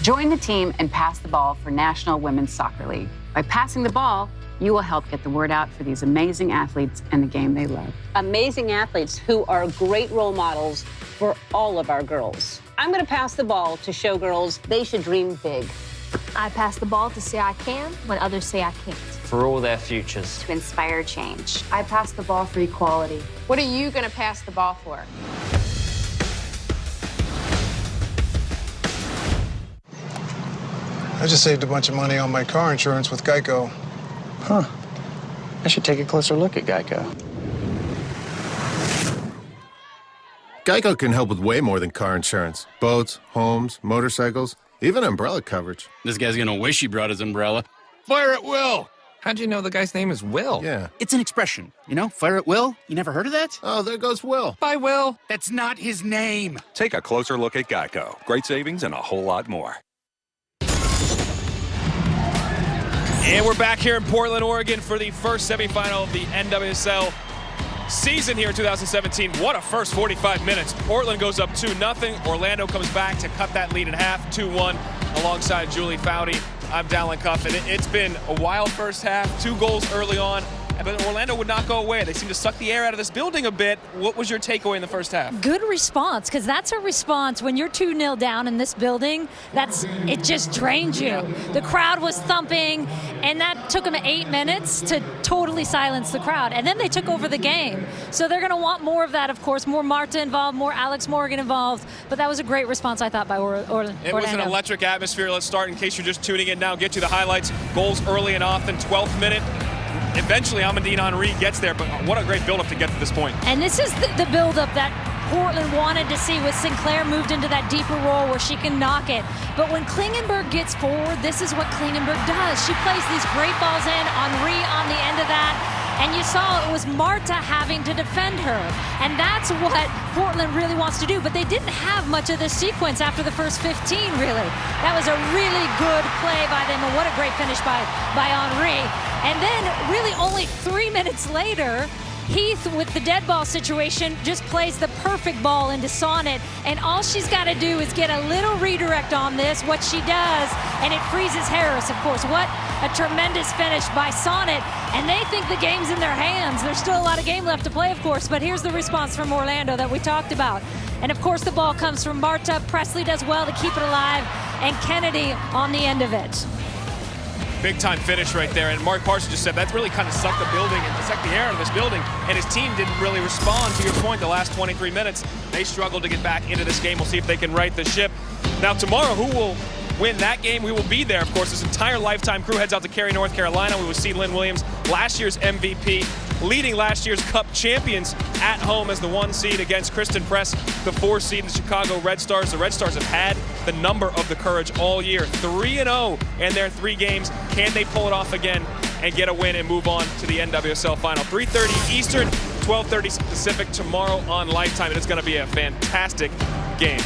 Join the team and pass the ball for National Women's Soccer League. By passing the ball, you will help get the word out for these amazing athletes and the game they love. Amazing athletes who are great role models for all of our girls. I'm going to pass the ball to show girls they should dream big. I pass the ball to say I can when others say I can't. For all their futures. To inspire change. I pass the ball for equality. What are you going to pass the ball for? I just saved a bunch of money on my car insurance with Geico. Huh. I should take a closer look at Geico. Geico can help with way more than car insurance. Boats, homes, motorcycles, even umbrella coverage. This guy's gonna wish he brought his umbrella. Fire at will! How'd you know the guy's name is Will? Yeah. It's an expression, you know? Fire at will? You never heard of that? Oh, there goes Will. Bye, Will. That's not his name. Take a closer look at Geico. Great savings and a whole lot more. And we're back here in Portland, Oregon for the first semifinal of the NWSL season here in 2017. What a first 45 minutes. Portland goes up 2-0. Orlando comes back to cut that lead in half, 2-1, alongside Julie Foudy. I'm Dallin Cuff, and it's been a wild first half. 2 goals early on, but Orlando would not go away. They seem to suck the air out of this building a bit. What was your takeaway in the first half? Good response, because that's a response when you're 2-0 down in this building. It just drains you. The crowd was thumping, and that took them 8 minutes to totally silence the crowd. And then they took over the game. So they're going to want more of that, of course. More Marta involved, more Alex Morgan involved. But that was a great response, I thought, by Orlando. It was an electric atmosphere. Let's start, in case you're just tuning in now, get you the highlights. Goals early and often, 12th minute. Eventually, Amandine Henry gets there, but what a great build-up to get to this point. And this is the build-up that Portland wanted to see with Sinclair moved into that deeper role where she can knock it. But when Klingenberg gets forward, this is what Klingenberg does. She plays these great balls in, Henry on the end of that. And you saw it was Marta having to defend her. And that's what Portland really wants to do. But they didn't have much of this sequence after the first 15, really. That was a really good play by them, and what a great finish by Henry. And then, really only 3 minutes later, Heath, with the dead ball situation, just plays the perfect ball into Sonnet, and all she's got to do is get a little redirect on this, what she does, and it freezes Harris, of course. What a tremendous finish by Sonnet, and they think the game's in their hands. There's still a lot of game left to play, of course, but here's the response from Orlando that we talked about. And, of course, the ball comes from Marta. Presley does well to keep it alive, and Kennedy on the end of it. Big-time finish right there, and Mark Parsons just said that really kind of sucked the building and sucked the air out of this building, and his team didn't really respond. To your point, the last 23 minutes, they struggled to get back into this game. We'll see if they can right the ship. Now, tomorrow, who will win that game? We will be there, of course. This entire Lifetime crew heads out to Cary, North Carolina. We will see Lynn Williams, last year's MVP, leading last year's Cup champions at home as the 1 seed against Kristen Press, the 4 seed, the Chicago Red Stars. The Red Stars have had the number of the courage all year. 3-0 in their 3 games. Can they pull it off again and get a win and move on to the NWSL final? 3:30 Eastern, 12:30 Pacific tomorrow on Lifetime. It's going to be a fantastic game.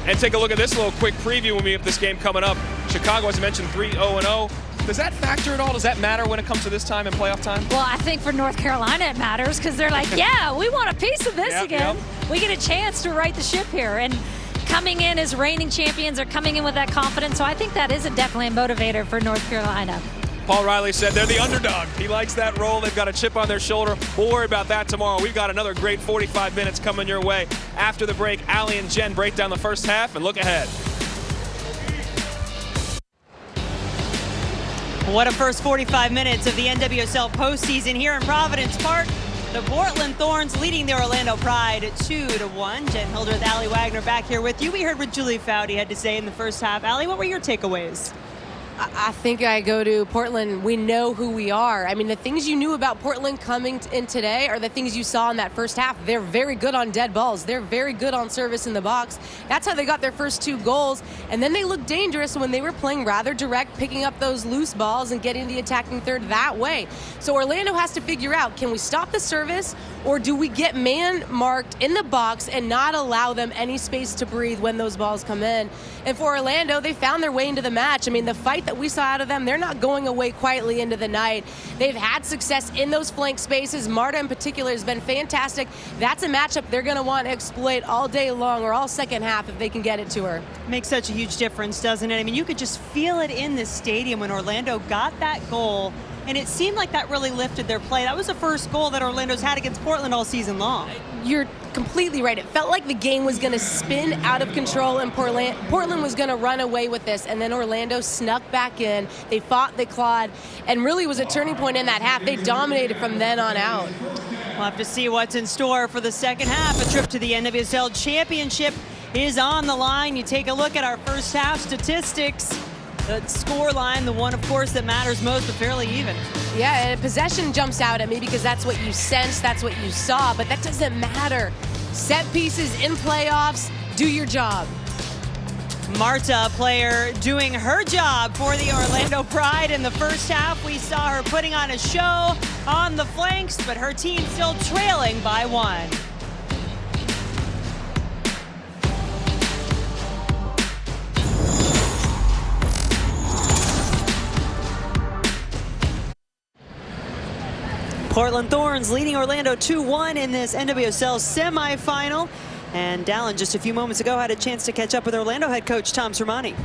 And take a look at this little quick preview when we have this game coming up. Chicago, as I mentioned, 3-0-0. Does that factor at all? Does that matter when it comes to this time in playoff time? Well, I think for North Carolina it matters, because they're like, yeah, we want a piece of this again. Yep. We get a chance to right the ship here. And coming in as reigning champions, are coming in with that confidence. So I think that is definitely a motivator for North Carolina. Paul Riley said they're the underdog. He likes that role. They've got a chip on their shoulder. We'll worry about that tomorrow. We've got another great 45 minutes coming your way. After the break, Allie and Jen break down the first half and look ahead. What a first 45 minutes of the NWSL postseason here in Providence Park. The Portland Thorns leading the Orlando Pride 2-1. Jen Hildreth, Allie Wagner back here with you. We heard what Julie Foudy had to say in the first half. Allie, what were your takeaways? I think I go to Portland. We know who we are. I mean, the things you knew about Portland coming in today are the things you saw in that first half. They're very good on dead balls. They're very good on service in the box. That's how they got their first 2 goals. And then they looked dangerous when they were playing rather direct, picking up those loose balls and getting the attacking third that way. So Orlando has to figure out, can we stop the service, or do we get man-marked in the box and not allow them any space to breathe when those balls come in? And for Orlando, they found their way into the match. I mean, the fight that we saw out of them, they're not going away quietly into the night. They've had success in those flank spaces. Marta in particular has been fantastic. That's a matchup they're going to want to exploit all day long or all second half if they can get it to her. Makes such a huge difference, doesn't it? I mean, you could just feel it in this stadium when Orlando got that goal, and it seemed like that really lifted their play. That was the first goal that Orlando's had against Portland all season long. You're completely right. It felt like the game was going to spin out of control, and Portland was going to run away with this, and then Orlando snuck back in. They fought, they clawed, and really was a turning point in that half. They dominated from then on out. We'll have to see what's in store for the second half. A trip to the NWSL Championship is on the line. You take a look at our first half statistics. The score line, the one, of course, that matters most, but fairly even. Yeah, and possession jumps out at me because that's what you sense, that's what you saw, but that doesn't matter. Set pieces in playoffs, do your job. Marta, player doing her job for the Orlando Pride in the first half. We saw her putting on a show on the flanks, but her team still trailing by 1. Portland Thorns leading Orlando 2-1 in this NWSL semifinal. And Dallin just a few moments ago had a chance to catch up with Orlando head coach Tom Sermanni.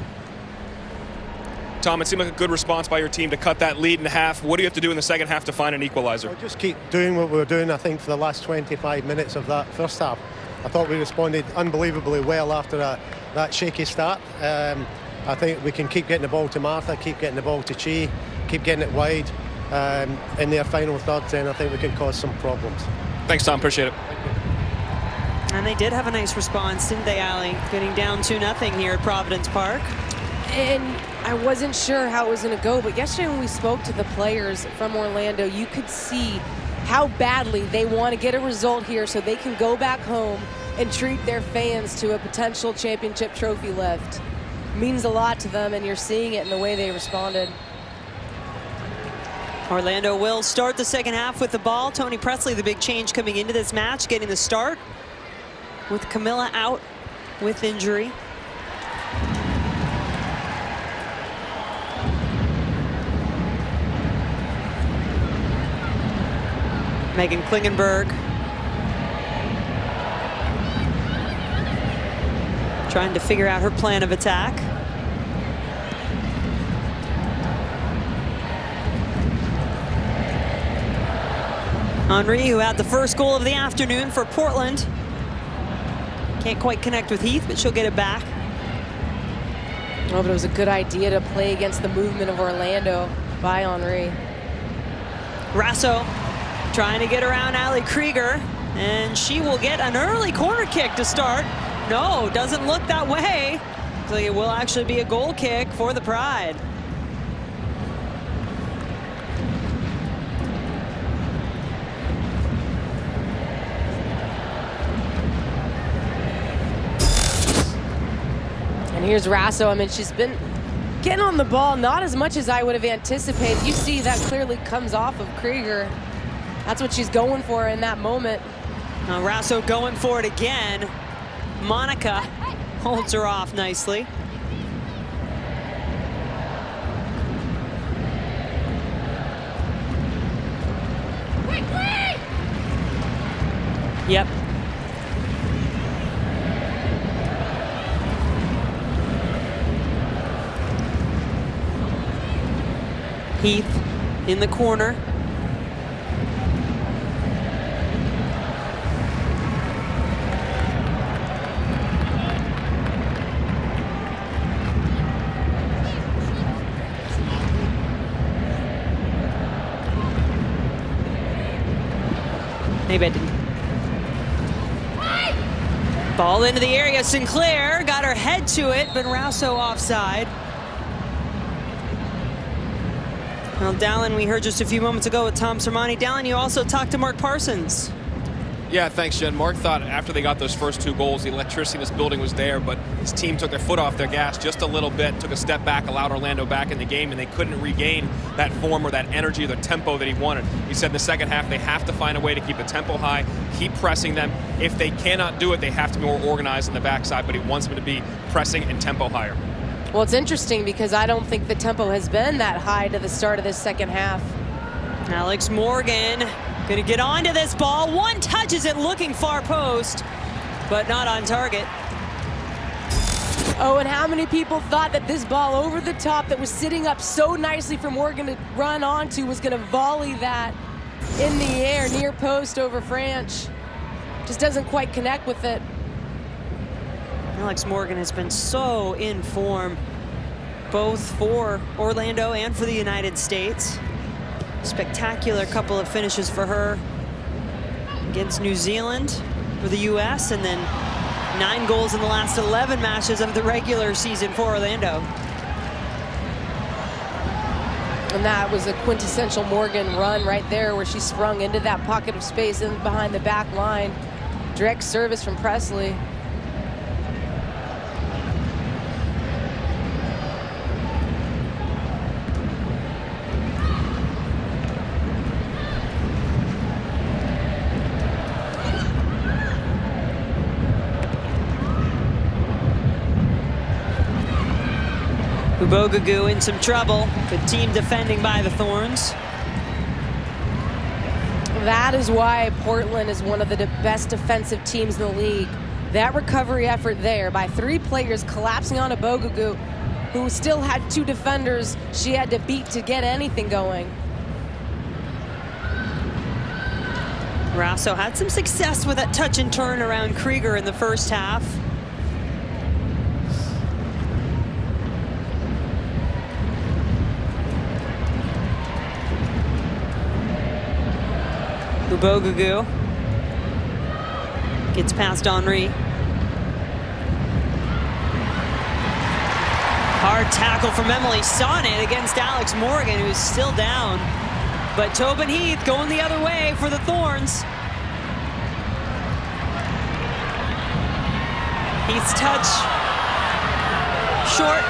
Tom, it seemed like a good response by your team to cut that lead in half. What do you have to do in the second half to find an equalizer? We'll just keep doing what we were doing, I think, for the last 25 minutes of that first half. I thought we responded unbelievably well after that shaky start. I think we can keep getting the ball to Martha, keep getting the ball to Chi, keep getting it wide. In their final third, then I think we can cause some problems. Thanks, Tom. Appreciate it. And they did have a nice response, didn't they, Allie? Getting down 2-0 here at Providence Park. And I wasn't sure how it was going to go, but yesterday when we spoke to the players from Orlando, you could see how badly they want to get a result here so they can go back home and treat their fans to a potential championship trophy lift. It means a lot to them, and you're seeing it in the way they responded. Orlando will start the second half with the ball. Tony Presley, the big change coming into this match, getting the start with Camilla out with injury. Megan Klingenberg trying to figure out her plan of attack. Henry, who had the first goal of the afternoon for Portland. Can't quite connect with Heath, but she'll get it back. Oh, but it was a good idea to play against the movement of Orlando by Henry. Rasso trying to get around Allie Krieger, and she will get an early corner kick to start. No, doesn't look that way. So it will actually be a goal kick for the Pride. And here's Rasso. I mean, she's been getting on the ball, not as much as I would have anticipated. You see that clearly comes off of Krieger. That's what she's going for in that moment. Now Rasso going for it again. Monica holds her off nicely. Yep. Heath in the corner. Maybe I didn't. Ball into the area. Sinclair got her head to it, but Rasso offside. Well, Dallin, we heard just a few moments ago with Tom Sermanni. Dallin, you also talked to Mark Parsons. Yeah, thanks, Jen. Mark thought after they got those first 2 goals, the electricity in this building was there, but his team took their foot off their gas just a little bit, took a step back, allowed Orlando back in the game, and they couldn't regain that form or that energy or the tempo that he wanted. He said in the second half, they have to find a way to keep the tempo high, keep pressing them. If they cannot do it, they have to be more organized on the backside, but he wants them to be pressing and tempo higher. Well, it's interesting because I don't think the tempo has been that high to the start of this second half. Alex Morgan going to get onto this ball. One touches it looking far post, but not on target. Oh, and how many people thought that this ball over the top that was sitting up so nicely for Morgan to run onto was going to volley that in the air near post over Franch. Just doesn't quite connect with it. Alex Morgan has been so in form, both for Orlando and for the United States. Spectacular couple of finishes for her against New Zealand for the U.S. and then 9 goals in the last 11 matches of the regular season for Orlando. And that was a quintessential Morgan run right there where she sprung into that pocket of space in behind the back line. Direct service from Presley. Bogagu in some trouble. Good team defending by the Thorns. That is why Portland is one of the best defensive teams in the league. That recovery effort there by 3 players collapsing on a Bogagu, who still had 2 defenders she had to beat to get anything going. Rasso had some success with that touch and turn around Krieger in the first half. Bogagu gets past Henry. Hard tackle from Emily Sonnet against Alex Morgan, who's still down. But Tobin Heath going the other way for the Thorns. Heath's touch short.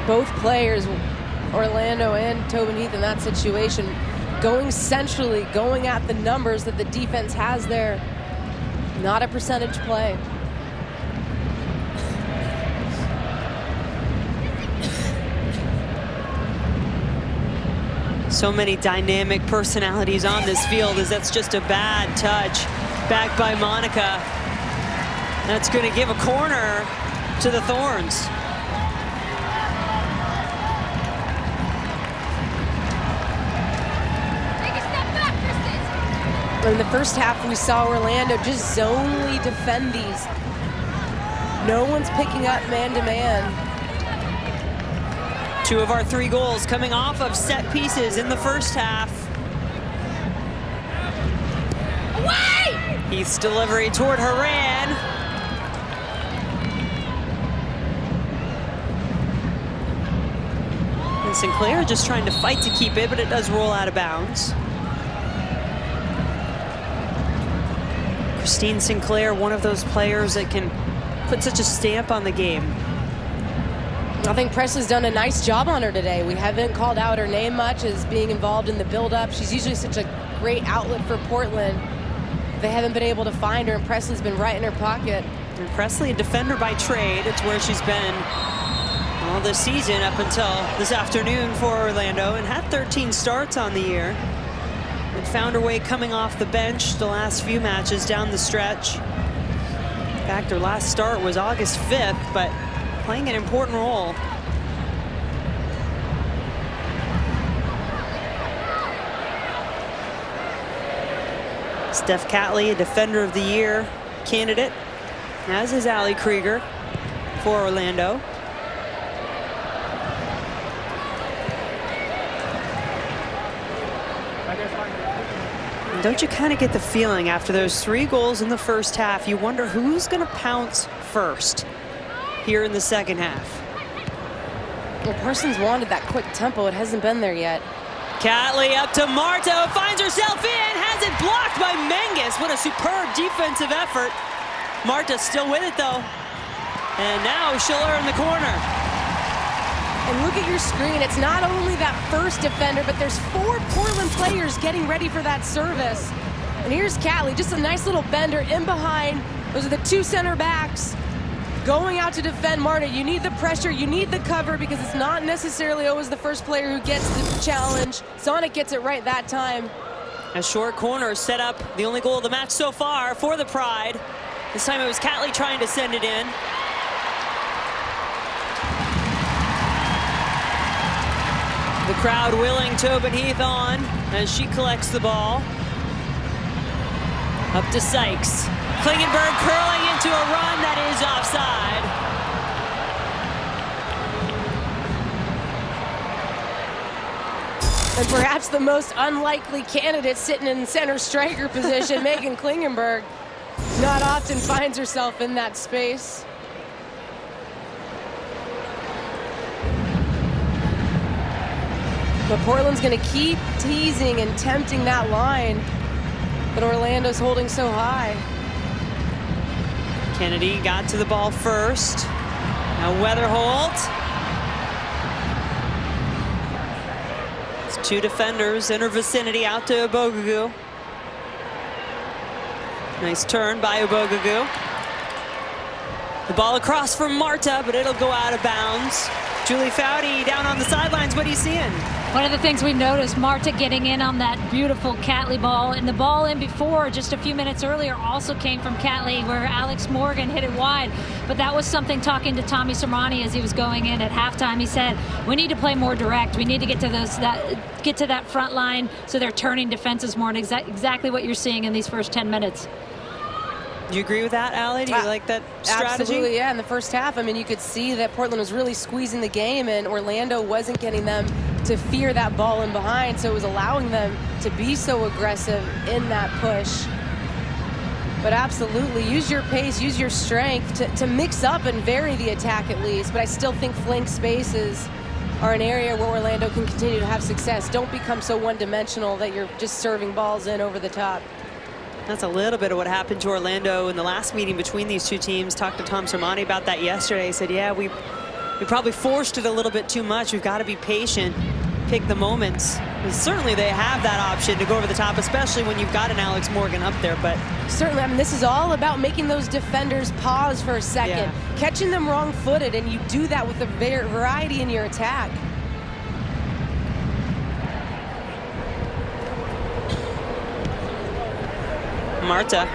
Both players, Orlando and Tobin Heath, in that situation, going centrally, going at the numbers that the defense has there. Not a percentage play. So many dynamic personalities on this field as that's just a bad touch. Back by Monica. That's going to give a corner to the Thorns. In the first half, we saw Orlando just zonely defend these. No one's picking up man-to-man. 2 of our 3 goals coming off of set pieces in the first half. Away! Heath's delivery toward Haran. And Sinclair just trying to fight to keep it, but it does roll out of bounds. Christine Sinclair, one of those players that can put such a stamp on the game. I think Presley's done a nice job on her today. We haven't called out her name much as being involved in the build-up. She's usually such a great outlet for Portland. They haven't been able to find her, and Presley's been right in her pocket. And Presley, a defender by trade. It's where she's been all this season up until this afternoon for Orlando, and had 13 starts on the year. And found her way coming off the bench the last few matches down the stretch. In fact, her last start was August 5th, but playing an important role. Steph Catley, a Defender of the Year candidate, as is Allie Krieger for Orlando. Don't you kind of get the feeling after those 3 goals in the first half, you wonder who's going to pounce first here in the second half? Well, Parsons wanted that quick tempo. It hasn't been there yet. Catley up to Marta, finds herself in, has it blocked by Menges. What a superb defensive effort. Marta still with it though. And now Schiller in the corner. And look at your screen. It's not only that first defender, but there's 4 Portland players getting ready for that service. And here's Catley, just a nice little bender in behind. Those are the two center backs going out to defend Marta. You need the pressure, you need the cover, because it's not necessarily always the first player who gets the challenge. Sonic gets it right that time. A short corner set up the only goal of the match so far for the Pride. This time it was Catley trying to send it in. The crowd willing Tobin Heath on as she collects the ball. Up to Sykes. Klingenberg curling into a run that is offside. And perhaps the most unlikely candidate sitting in center striker position, Megan Klingenberg, not often finds herself in that space. But Portland's going to keep teasing and tempting that line. But Orlando's holding so high. Kennedy got to the ball first. Now Weatherholt. It's two defenders in her vicinity out to Obogagu. Nice turn by Obogagu. The ball across from Marta, but it'll go out of bounds. Julie Foudy down on the sidelines. What are you seeing? One of the things we noticed, Marta getting in on that beautiful Catley ball, and the ball in before, just a few minutes earlier, also came from Catley, where Alex Morgan hit it wide. But that was something, talking to Tommy Sermani as he was going in at halftime, he said, we need to play more direct. We need to get to that front line so they're turning defenses more, and exactly what you're seeing in these first 10 minutes. Do you agree with that, Allie? Do you like that strategy? Absolutely, yeah. In the first half, I mean, you could see that Portland was really squeezing the game, and Orlando wasn't getting them to fear that ball in behind, so it was allowing them to be so aggressive in that push. But absolutely, use your pace, use your strength to mix up and vary the attack at least. But I still think flank spaces are an area where Orlando can continue to have success. Don't become so one-dimensional that you're just serving balls in over the top. That's a little bit of what happened to Orlando in the last meeting between these two teams. Talked to Tom Sermani about that yesterday. He said, yeah, we probably forced it a little bit too much. We've got to be patient, pick the moments. And certainly they have that option to go over the top, especially when you've got an Alex Morgan up there. But certainly, I mean, this is all about making those defenders pause for a second, catching them wrong-footed, and you do that with a variety in your attack. Marta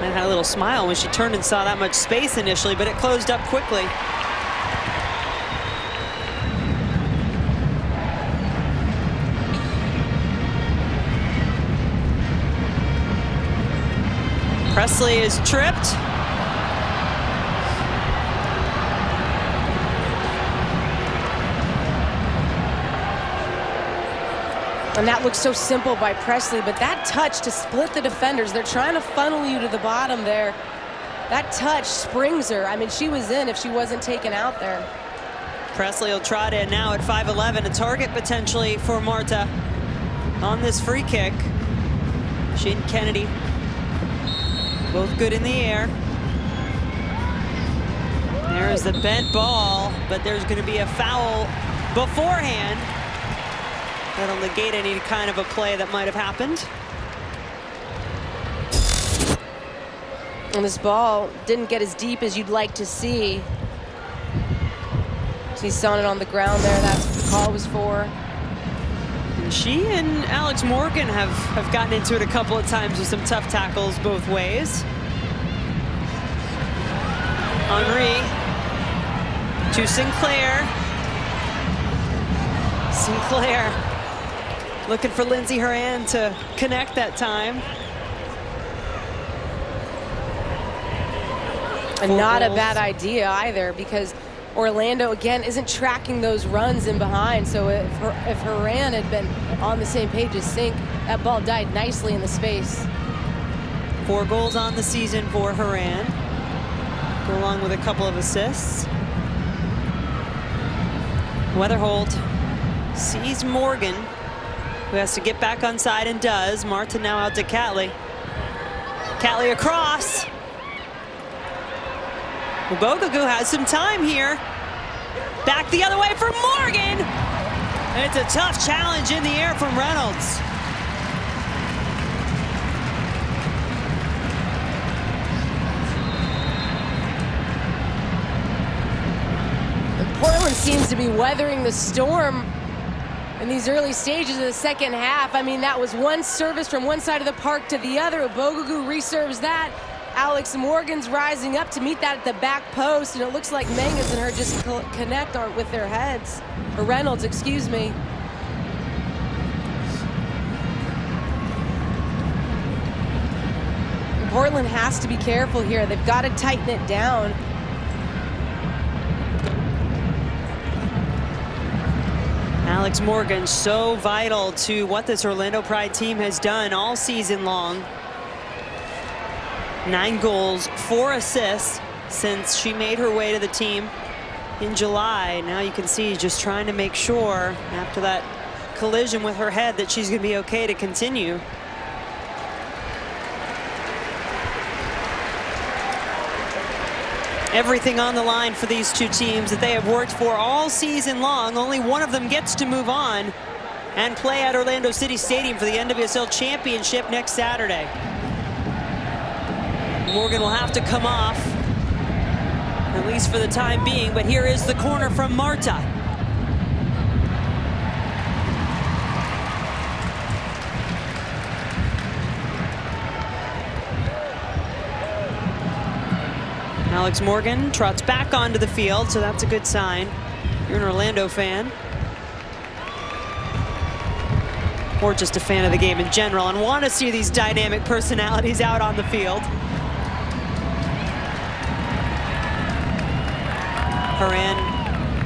had a little smile when she turned and saw that much space initially, but it closed up quickly. Presley is tripped. And that looks so simple by Presley, but that touch to split the defenders, they're trying to funnel you to the bottom there. That touch springs her. I mean, she was in if she wasn't taken out there. Presley will trot in now at 5'11", a target potentially for Marta on this free kick. She and Kennedy, both good in the air. There's the bent ball, but there's going to be a foul beforehand. That'll negate any kind of a play that might have happened. And this ball didn't get as deep as you'd like to see. She's saw it on the ground there. That's what the call was for. And she and Alex Morgan have gotten into it a couple of times with some tough tackles both ways. Henry to Sinclair. Sinclair looking for Lindsay Horan to connect that time. And not a bad idea either, because Orlando, again, isn't tracking those runs in behind. So if Horan had been on the same page as Sink, that ball died nicely in the space. 4 goals on the season for Horan, go along with a couple of assists. Weatherholt sees Morgan, who has to get back on side and does. Marta now out to Catley. Catley across. Obogagu has some time here. Back the other way for Morgan. And it's a tough challenge in the air from Reynolds. seems to be weathering the storm in these early stages of the second half. I mean, that was one service from one side of the park to the other. Obogugu reserves that. Alex Morgan's rising up to meet that at the back post, and it looks like Mangas and her just connect with their heads. Or Reynolds, excuse me. Portland has to be careful here. They've got to tighten it down. Alex Morgan, so vital to what this Orlando Pride team has done all season long. 9 goals, 4 assists since she made her way to the team in July. Now you can see just trying to make sure after that collision with her head that she's going to be okay to continue. Everything on the line for these two teams that they have worked for all season long. Only one of them gets to move on and play at Orlando City Stadium for the NWSL Championship next Saturday. Morgan will have to come off, at least for the time being, but here is the corner from Marta. Alex Morgan trots back onto the field, so that's a good sign. You're an Orlando fan, or just a fan of the game in general and want to see these dynamic personalities out on the field. Horan,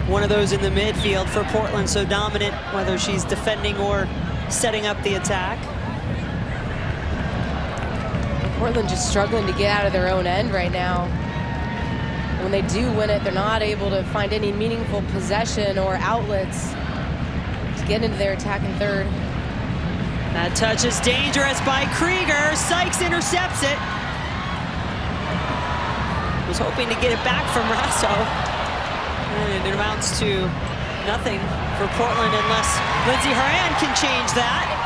one of those in the midfield for Portland, so dominant whether she's defending or setting up the attack. Portland just struggling to get out of their own end right now. When they do win it, they're not able to find any meaningful possession or outlets to get into their attacking third. That touch is dangerous by Krieger. Sykes intercepts it. Was hoping to get it back from Rasso. And it amounts to nothing for Portland unless Lindsey Horan can change that.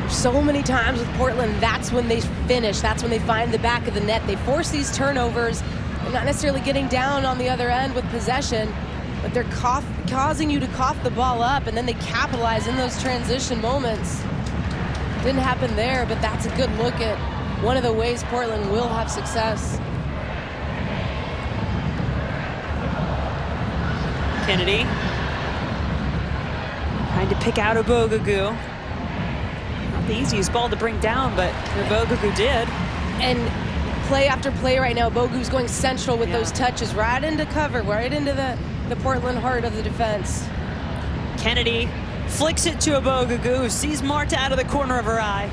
So many times with Portland, that's when they finish. That's when they find the back of the net. They force these turnovers. They're not necessarily getting down on the other end with possession, but they're causing you to cough the ball up, and then they capitalize in those transition moments. Didn't happen there, but that's a good look at one of the ways Portland will have success. Kennedy trying to pick out Obogugu. Not the easiest ball to bring down, but Obogugu did. And play after play right now, Obogugu's going central with those touches, right into cover, right into the Portland heart of the defense. Kennedy flicks it to Obogugu, who sees Marta out of the corner of her eye.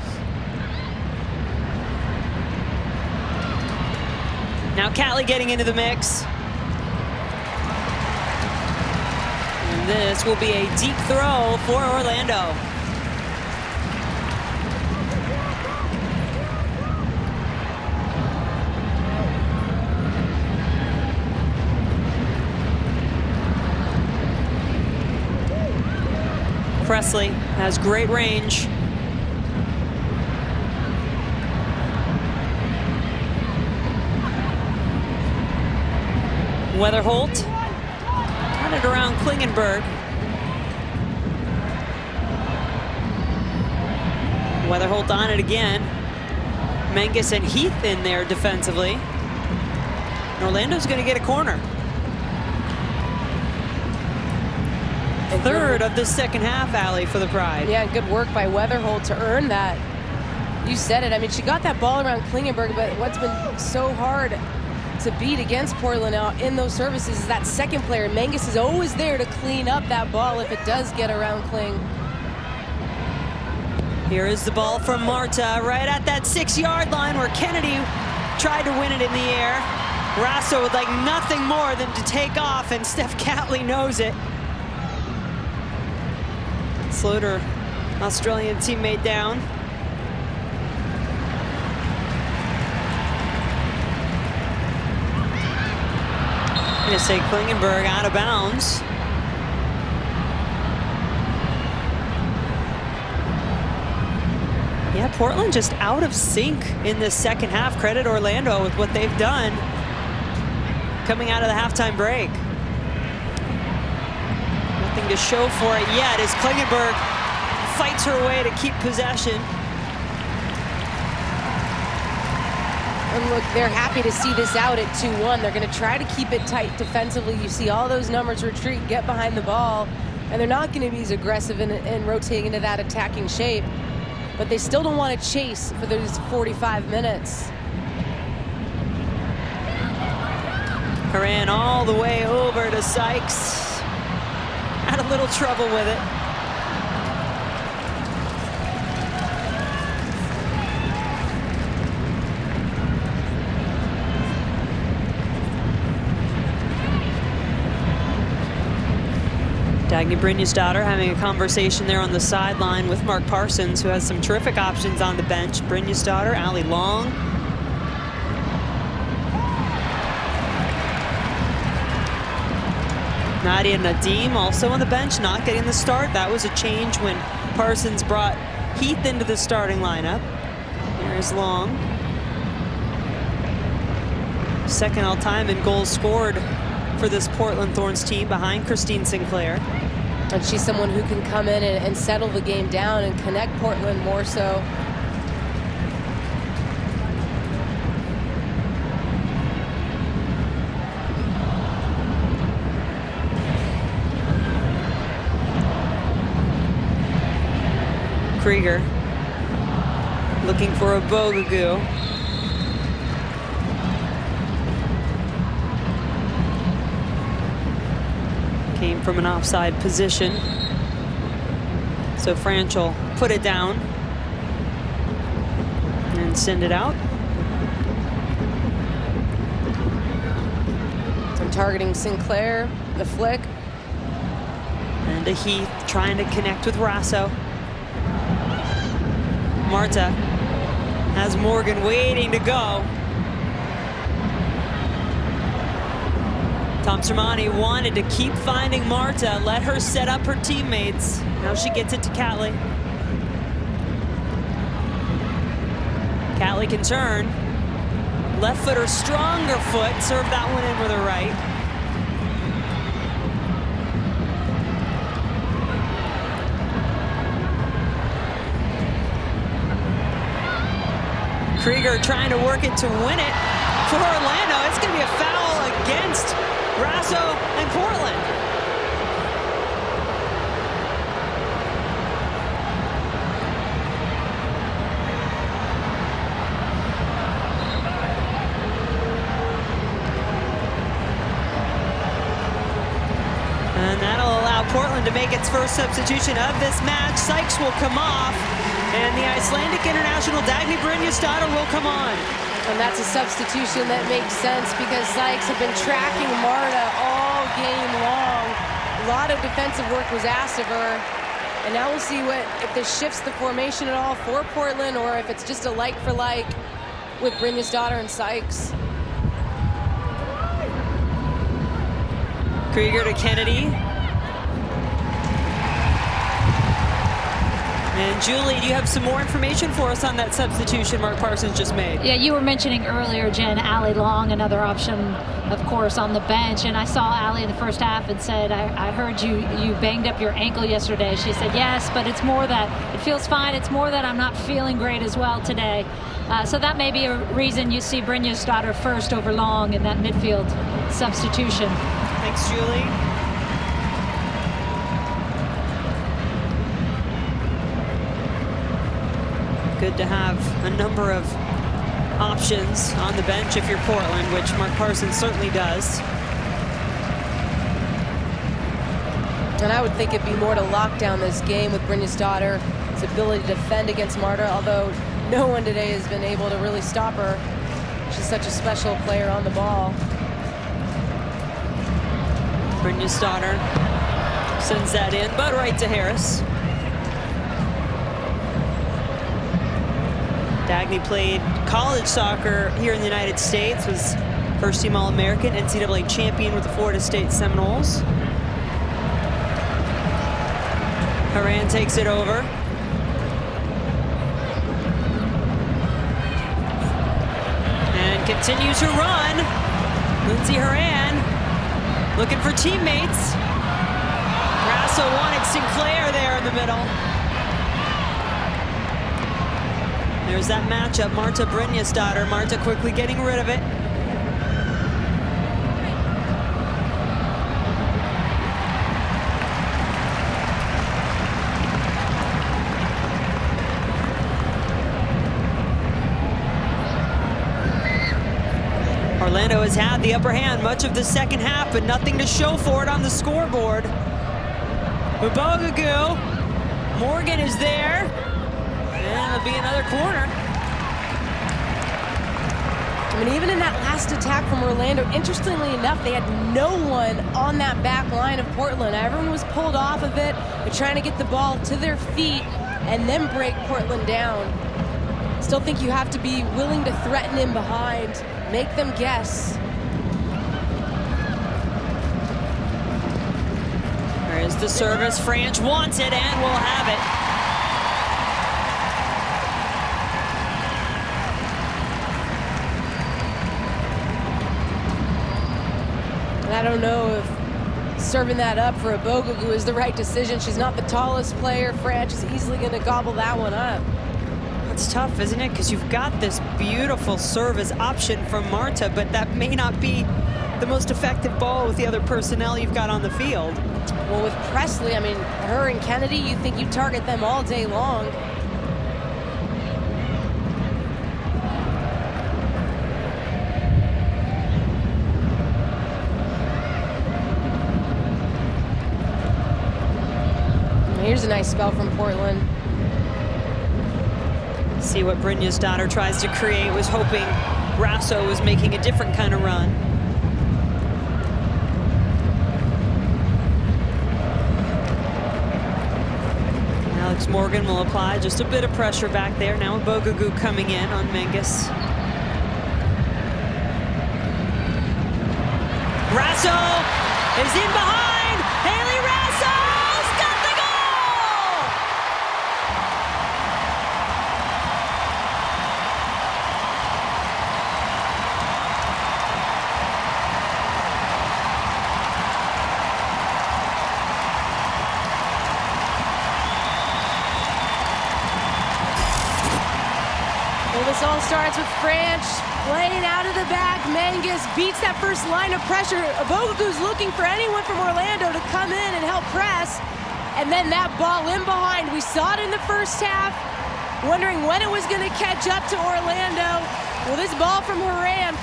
Now Catley getting into the mix. And this will be a deep throw for Orlando. Presley has great range. Weatherholt got it around Klingenberg. Weatherholt on it again. Mangus and Heath in there defensively. And Orlando's going to get a corner. Third of the second half, Allie, for the Pride. Yeah, good work by Weatherholt to earn that. You said it. I mean, she got that ball around Klingenberg, but what's been so hard to beat against Portland now in those services is that second player. Mangus is always there to clean up that ball if it does get around Kling. Here is the ball from Marta right at that 6-yard line where Kennedy tried to win it in the air. Rasso would like nothing more than to take off, and Steph Catley knows it. Slowed her Australian teammate down. I'm going to say Klingenberg out of bounds. Yeah, Portland just out of sync in this second half. Credit Orlando with what they've done coming out of the halftime break. Nothing to show for it yet as Klingenberg fights her way to keep possession. And look, they're happy to see this out at 2-1. They're going to try to keep it tight defensively. You see all those numbers retreat, get behind the ball, and they're not going to be as aggressive in rotating into that attacking shape. But they still don't want to chase for those 45 minutes. Horan all the way over to Sykes. Had a little trouble with it. Dagny Brynjestadter having a conversation there on the sideline with Mark Parsons, who has some terrific options on the bench. Brynjestadter, Allie Long. Nadia Nadim also on the bench, not getting the start. That was a change when Parsons brought Heath into the starting lineup. Here's Long. Second all-time in goals scored for this Portland Thorns team behind Christine Sinclair. And she's someone who can come in and settle the game down and connect Portland more so. Krieger looking for a Bogagoo. Came from an offside position. So Franchel put it down and send it out. I'm targeting Sinclair, the flick. And a Heath trying to connect with Rasso. Marta has Morgan waiting to go. Tom Sermani wanted to keep finding Marta, let her set up her teammates. Now she gets it to Catley. Catley can turn. Left footer, stronger foot. Serve that one in with her right. Krieger trying to work it to win it for Orlando. It's going to be a foul against Rasso and Portland. And that'll allow Portland to make its first substitution of this match. Sykes will come off, and the Icelandic international Dagny Brynjestadter will come on. And that's a substitution that makes sense because Sykes have been tracking Marta all game long. A lot of defensive work was asked of her. And now we'll see if this shifts the formation at all for Portland or if it's just a like for like with Brynjestadter and Sykes. Krieger to Kennedy. And Julie, do you have some more information for us on that substitution Mark Parsons just made? Yeah, you were mentioning earlier, Jen, Allie Long, another option, of course, on the bench. And I saw Allie in the first half and said, I heard you banged up your ankle yesterday. She said, yes, but it's more that it feels fine. It's more that I'm not feeling great as well today. So that may be a reason you see Brynjestadter first over Long in that midfield substitution. Thanks, Julie. Good to have a number of options on the bench if you're Portland, which Mark Parsons certainly does. And I would think it'd be more to lock down this game with Brynjestadter's ability to defend against Marta, although no one today has been able to really stop her. She's such a special player on the ball. Brynjestadter sends that in, but right to Harris. Dagny played college soccer here in the United States, was first-team All-American, NCAA champion with the Florida State Seminoles. Horan takes it over. continues her run. Lindsey Horan looking for teammates. Grasso wanted Sinclair there in the middle. There's that matchup, Marta Brynjestadter. Marta quickly getting rid of it. Orlando has had the upper hand much of the second half, but nothing to show for it on the scoreboard. Ubogagu, Morgan is there, and it'll be another corner. I mean, even in that last attack from Orlando, interestingly enough, they had no one on that back line of Portland. Everyone was pulled off of it. They're trying to get the ball to their feet and then break Portland down. Still think you have to be willing to threaten in behind, make them guess. There's the service. Franch wants it and will have it. And I don't know if serving that up for Ubogagu is the right decision. She's not the tallest player. Franch is easily going to gobble that one up. It's tough, isn't it? Because you've got this beautiful service option from Marta, but that may not be the most effective ball with the other personnel you've got on the field. Well, with Presley, I mean, her and Kennedy, you think you target them all day long. Here's a nice spell from Portland. See what Brynjestadter tries to create. Was hoping Grasso was making a different kind of run. Alex Morgan will apply just a bit of pressure back there. Now Ubogagu coming in on Menges. Grasso is in behind. Haley Rasso's got the goal! Well, this all starts with Franch playing out of the back. Menges beats that first line of pressure. Ubogagu's looking for anyone from Orlando to come in and help press. And then that ball in behind. We saw it in the first half, wondering when it was going to catch up to Orlando. Well, this ball from Horan,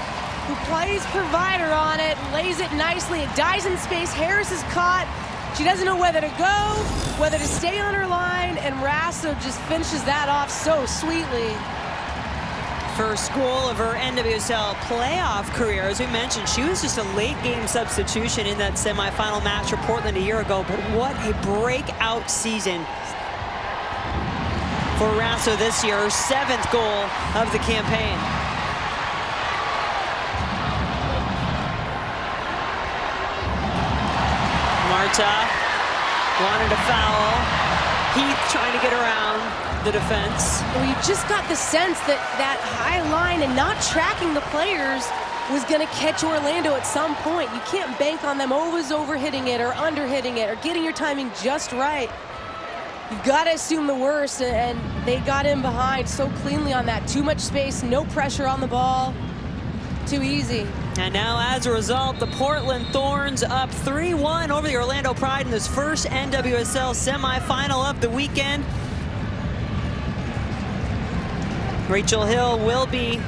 who plays provider on it, lays it nicely. It dies in space. Harris is caught. She doesn't know whether to go, whether to stay on her line, and Rasso just finishes that off so sweetly. First goal of her NWSL playoff career. As we mentioned, she was just a late game substitution in that semifinal match for Portland a year ago, but what a breakout season for Rasso this year, her 7th goal of the campaign. Marta wanted a foul. Heath trying to get around the defense. Well, you just got the sense that that high line and not tracking the players was going to catch Orlando at some point. You can't bank on them always over-hitting it or under-hitting it or getting your timing just right. You've got to assume the worst, and they got in behind so cleanly on that. Too much space, no pressure on the ball. Too easy. And now, as a result, the Portland Thorns up 3-1 over the Orlando Pride in this first NWSL semifinal of the weekend. Rachel Hill will be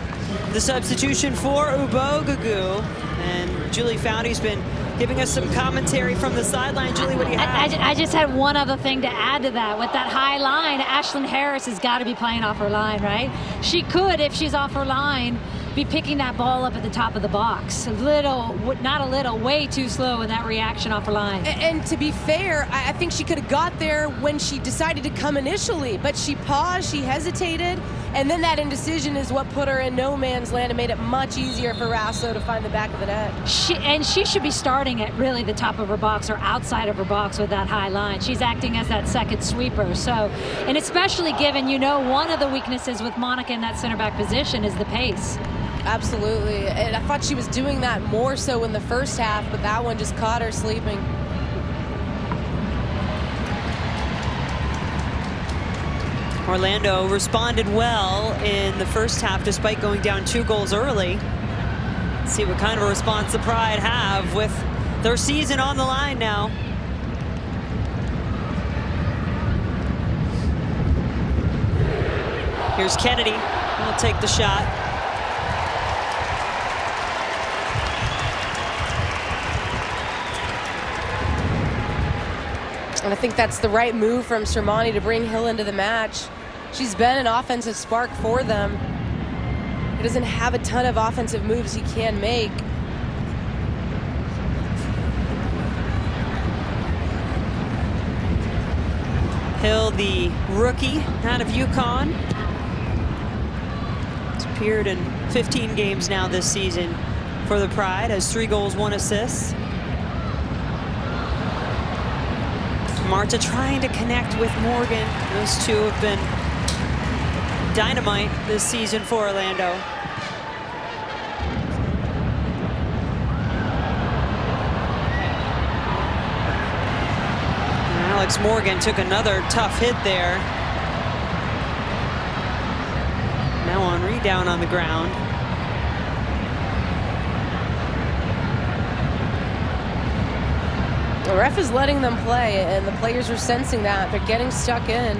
the substitution for Ubogagu. And Julie Foudy's been giving us some commentary from the sideline. Julie, what do you have? I just had one other thing to add to that. With that high line, Ashlyn Harris has got to be playing off her line, right? She could, if she's off her line, be picking that ball up at the top of the box. Way too slow in that reaction off her line. And to be fair, I think she could have got there when she decided to come initially, but she paused, she hesitated, and then that indecision is what put her in no man's land and made it much easier for Rasso to find the back of the net. She should be starting at really the top of her box or outside of her box with that high line. She's acting as that second sweeper. So, and especially given, one of the weaknesses with Monica in that center back position is the pace. Absolutely. And I thought she was doing that more so in the first half, but that one just caught her sleeping. Orlando responded well in the first half despite going down 2 goals early. Let's see what kind of a response the Pride have with their season on the line now. Here's Kennedy. He'll take the shot. And I think that's the right move from Sermani to bring Hill into the match. She's been an offensive spark for them. He doesn't have a ton of offensive moves he can make. Hill, the rookie out of UConn. He's appeared in 15 games now this season for the Pride, has 3 goals, 1 assist. Marta trying to connect with Morgan. Those two have been dynamite this season for Orlando. Alex Morgan took another tough hit there. Now Henri down on the ground. The ref is letting them play, and the players are sensing that. They're getting stuck in.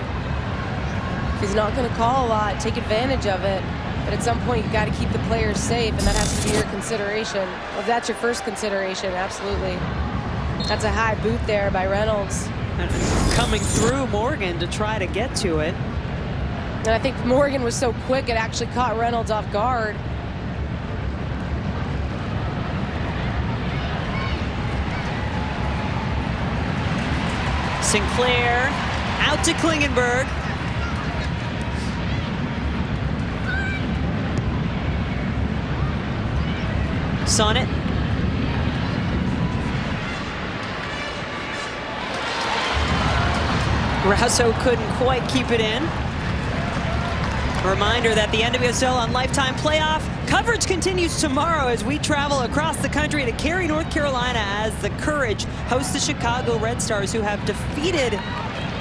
If he's not going to call a lot, take advantage of it. But at some point, you've got to keep the players safe, and that has to be your consideration. Well, if that's your first consideration, absolutely. That's a high boot there by Reynolds. And coming through Morgan to try to get to it. And I think Morgan was so quick, it actually caught Reynolds off guard. Sinclair out to Klingenberg. Sonnet. Rasso couldn't quite keep it in. Reminder that the NWSL on Lifetime playoff coverage continues tomorrow as we travel across the country to Cary, North Carolina, as the Courage hosts the Chicago Red Stars, who have defeated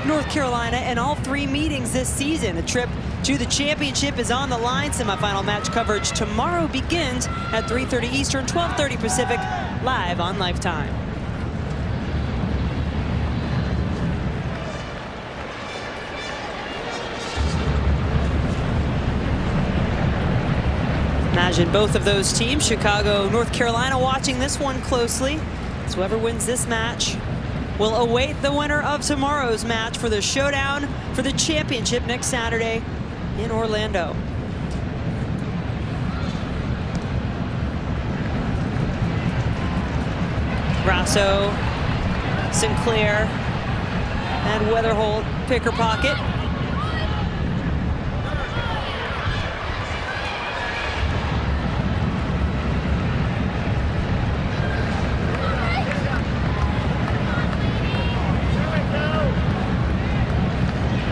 North Carolina in all 3 meetings this season. A trip to the championship is on the line. Semifinal match coverage tomorrow begins at 3:30 Eastern, 12:30 Pacific, live on Lifetime. Imagine both of those teams, Chicago, North Carolina, watching this one closely. So whoever wins this match will await the winner of tomorrow's match for the showdown for the championship next Saturday in Orlando. Rasso, Sinclair, and Weatherholt pick her pocket.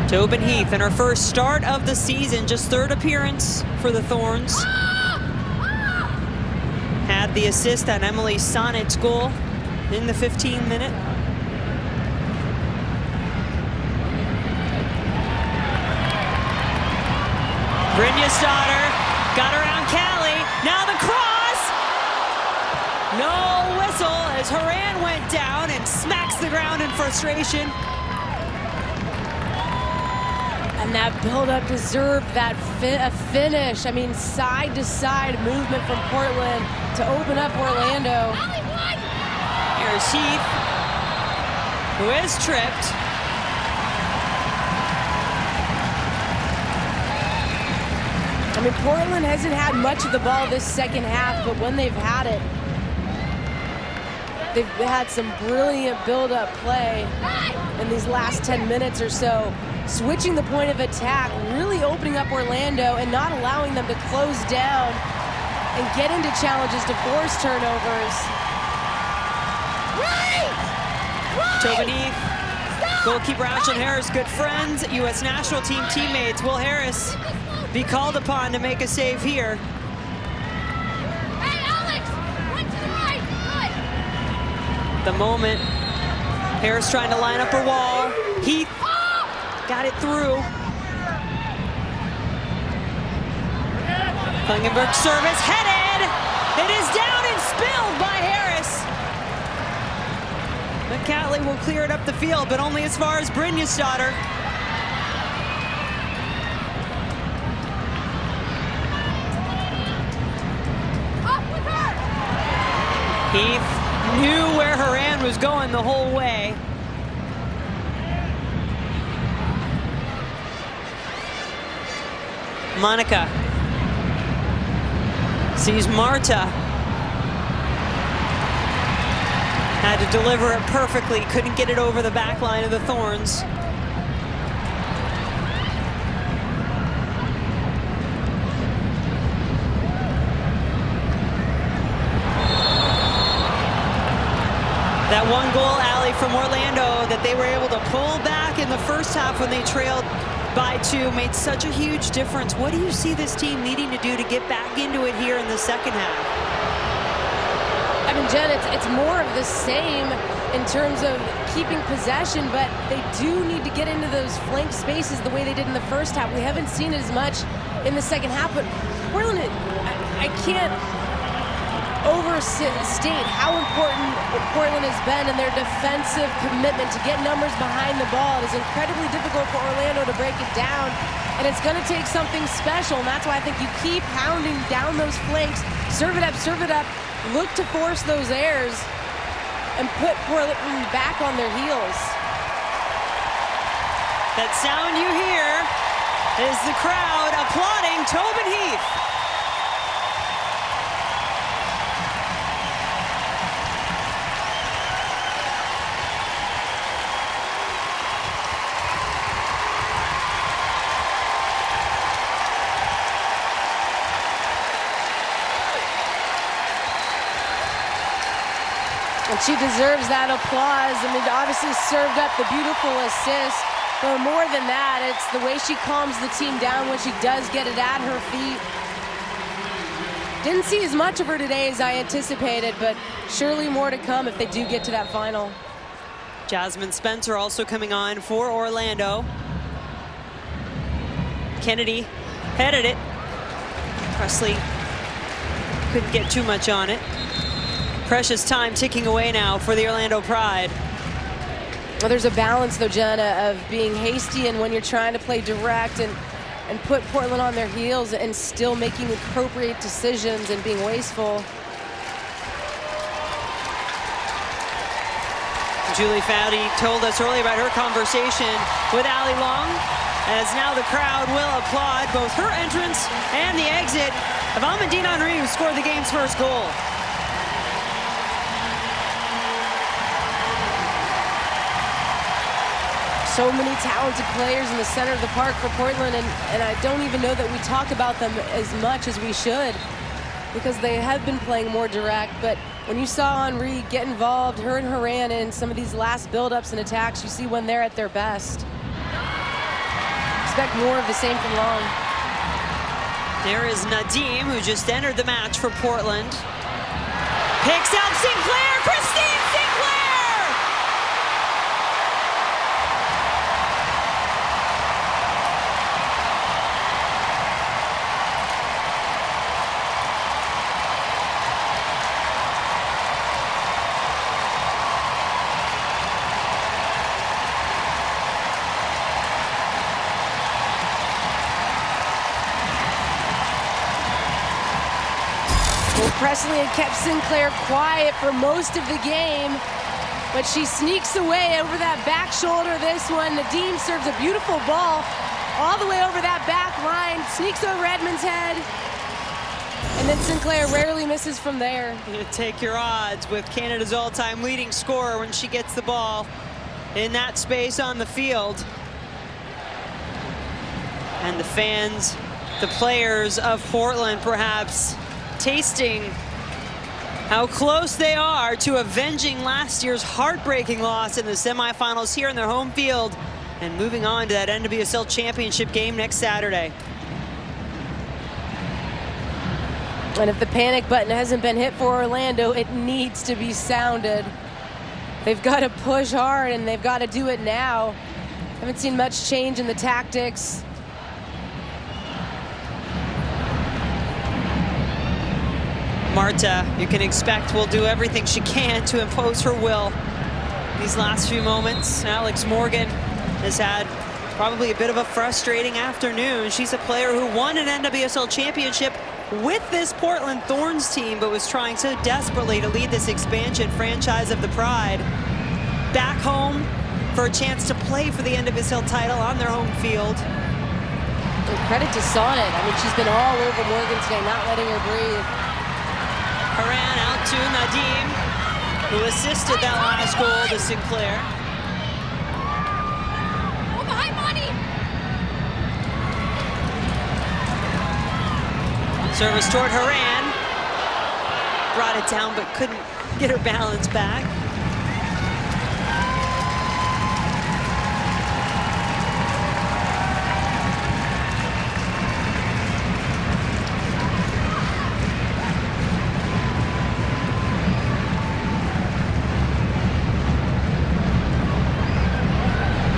Tobin Heath in her first start of the season, just 3rd appearance for the Thorns. Had the assist on Emily Sonnet's goal in the 15th minute. Brynja Stoddard got around Callie. Now the cross. No whistle as Horan went down and smacks the ground in frustration. And that build-up deserved that finish. I mean, side-to-side movement from Portland to open up Orlando. Here's Heath, who is tripped. I mean, Portland hasn't had much of the ball this second half, but when they've had it, they've had some brilliant build-up play in these last 10 minutes or so. Switching the point of attack, really opening up Orlando and not allowing them to close down and get into challenges to force turnovers. Tobin Heath, goalkeeper Ashlyn Harris, good friends, U.S. national team teammates. Will Harris be called upon to make a save here? the moment. Harris trying to line up her wall. Heath got it through. Klingenberg service headed. It is down and spilled by Harris. McCatley will clear it up the field, but only as far as Brynjestadter. Heath knew where Horan was going the whole way. Monica sees Marta. Had to deliver it perfectly, couldn't get it over the back line of the Thorns. That one goal alley from Orlando that they were able to pull back in the first half when they trailed by 2 made such a huge difference. What do you see this team needing to do to get back into it here in the second half? I mean, Jen, it's more of the same in terms of keeping possession, but they do need to get into those flank spaces the way they did in the first half. We haven't seen it as much in the second half, but Portland, I can't overstate how important Portland has been in their defensive commitment to get numbers behind the ball. It is incredibly difficult for Orlando to break it down, and it's going to take something special, and that's why I think you keep pounding down those flanks, serve it up, look to force those airs, and put Portland back on their heels. That sound you hear is the crowd applauding Tobin Heath. And she deserves that applause. I mean, obviously served up the beautiful assist. But more than that, it's the way she calms the team down when she does get it at her feet. Didn't see as much of her today as I anticipated, but surely more to come if they do get to that final. Jasmine Spencer also coming on for Orlando. Kennedy headed it. Presley couldn't get too much on it. Precious time ticking away now for the Orlando Pride. Well, there's a balance, though, Jenna, of being hasty and when you're trying to play direct and put Portland on their heels and still making appropriate decisions and being wasteful. Julie Foudy told us earlier about her conversation with Allie Long, as now the crowd will applaud both her entrance and the exit of Amandine Henry, who scored the game's first goal. So many talented players in the center of the park for Portland, and I don't even know that we talk about them as much as we should because they have been playing more direct. But when you saw Henry get involved, her and Horan in some of these last build-ups and attacks, you see when they're at their best. Expect more of the same from Long. There is Nadim, who just entered the match for Portland. Picks out Sinclair, Christine Sinclair! Presley had kept Sinclair quiet for most of the game, but she sneaks away over that back shoulder. This one, Nadim serves a beautiful ball all the way over that back line, sneaks over Edmond's head, and then Sinclair rarely misses from there. You take your odds with Canada's all-time leading scorer when she gets the ball in that space on the field. And the fans, the players of Portland perhaps tasting how close they are to avenging last year's heartbreaking loss in the semifinals here in their home field and moving on to that NWSL championship game next Saturday. And if the panic button hasn't been hit for Orlando, it needs to be sounded. They've got to push hard, and they've got to do it now. Haven't seen much change in the tactics. Marta, you can expect, will do everything she can to impose her will these last few moments. Alex Morgan has had probably a bit of a frustrating afternoon. She's a player who won an NWSL championship with this Portland Thorns team, but was trying so desperately to lead this expansion franchise of the Pride back home for a chance to play for the NWSL title on their home field. And credit to Sonnet. I mean, she's been all over Morgan today, not letting her breathe. Haran out to Nadim, who assisted that last goal to Sinclair. Oh, behind Monty. Service toward Haran. Brought it down, but couldn't get her balance back.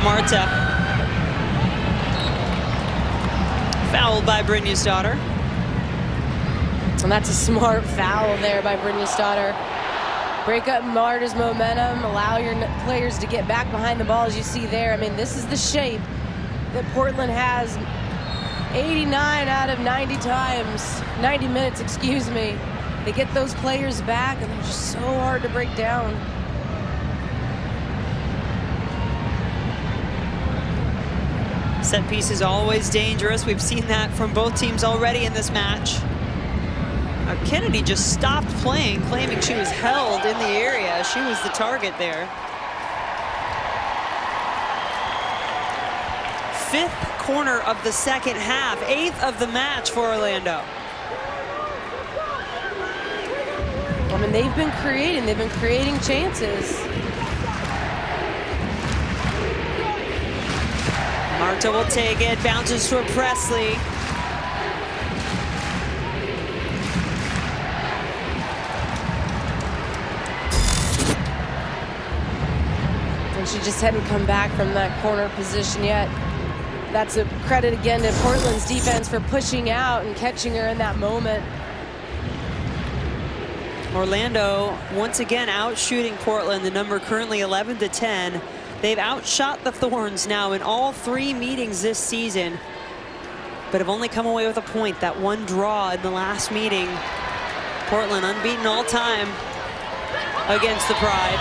Marta. Fouled by Brynja's daughter. And that's a smart foul there by Brynja's daughter. Break up Marta's momentum, allow your players to get back behind the ball, as you see there. I mean, this is the shape that Portland has 89 out of 90 times, 90 minutes, excuse me. They get those players back, and they're just so hard to break down. Set piece is always dangerous. We've seen that from both teams already in this match. Kennedy just stopped playing, claiming she was held in the area. She was the target there. Fifth corner of the second half, 8th of the match for Orlando. I mean, they've been creating chances. Marta will take it, bounces toward Presley. And she just hadn't come back from that corner position yet. That's a credit again to Portland's defense for pushing out and catching her in that moment. Orlando once again outshooting Portland, the number currently 11-10. They've outshot the Thorns now in all 3 meetings this season, but have only come away with a point. That one draw in the last meeting. Portland unbeaten all time against the Pride.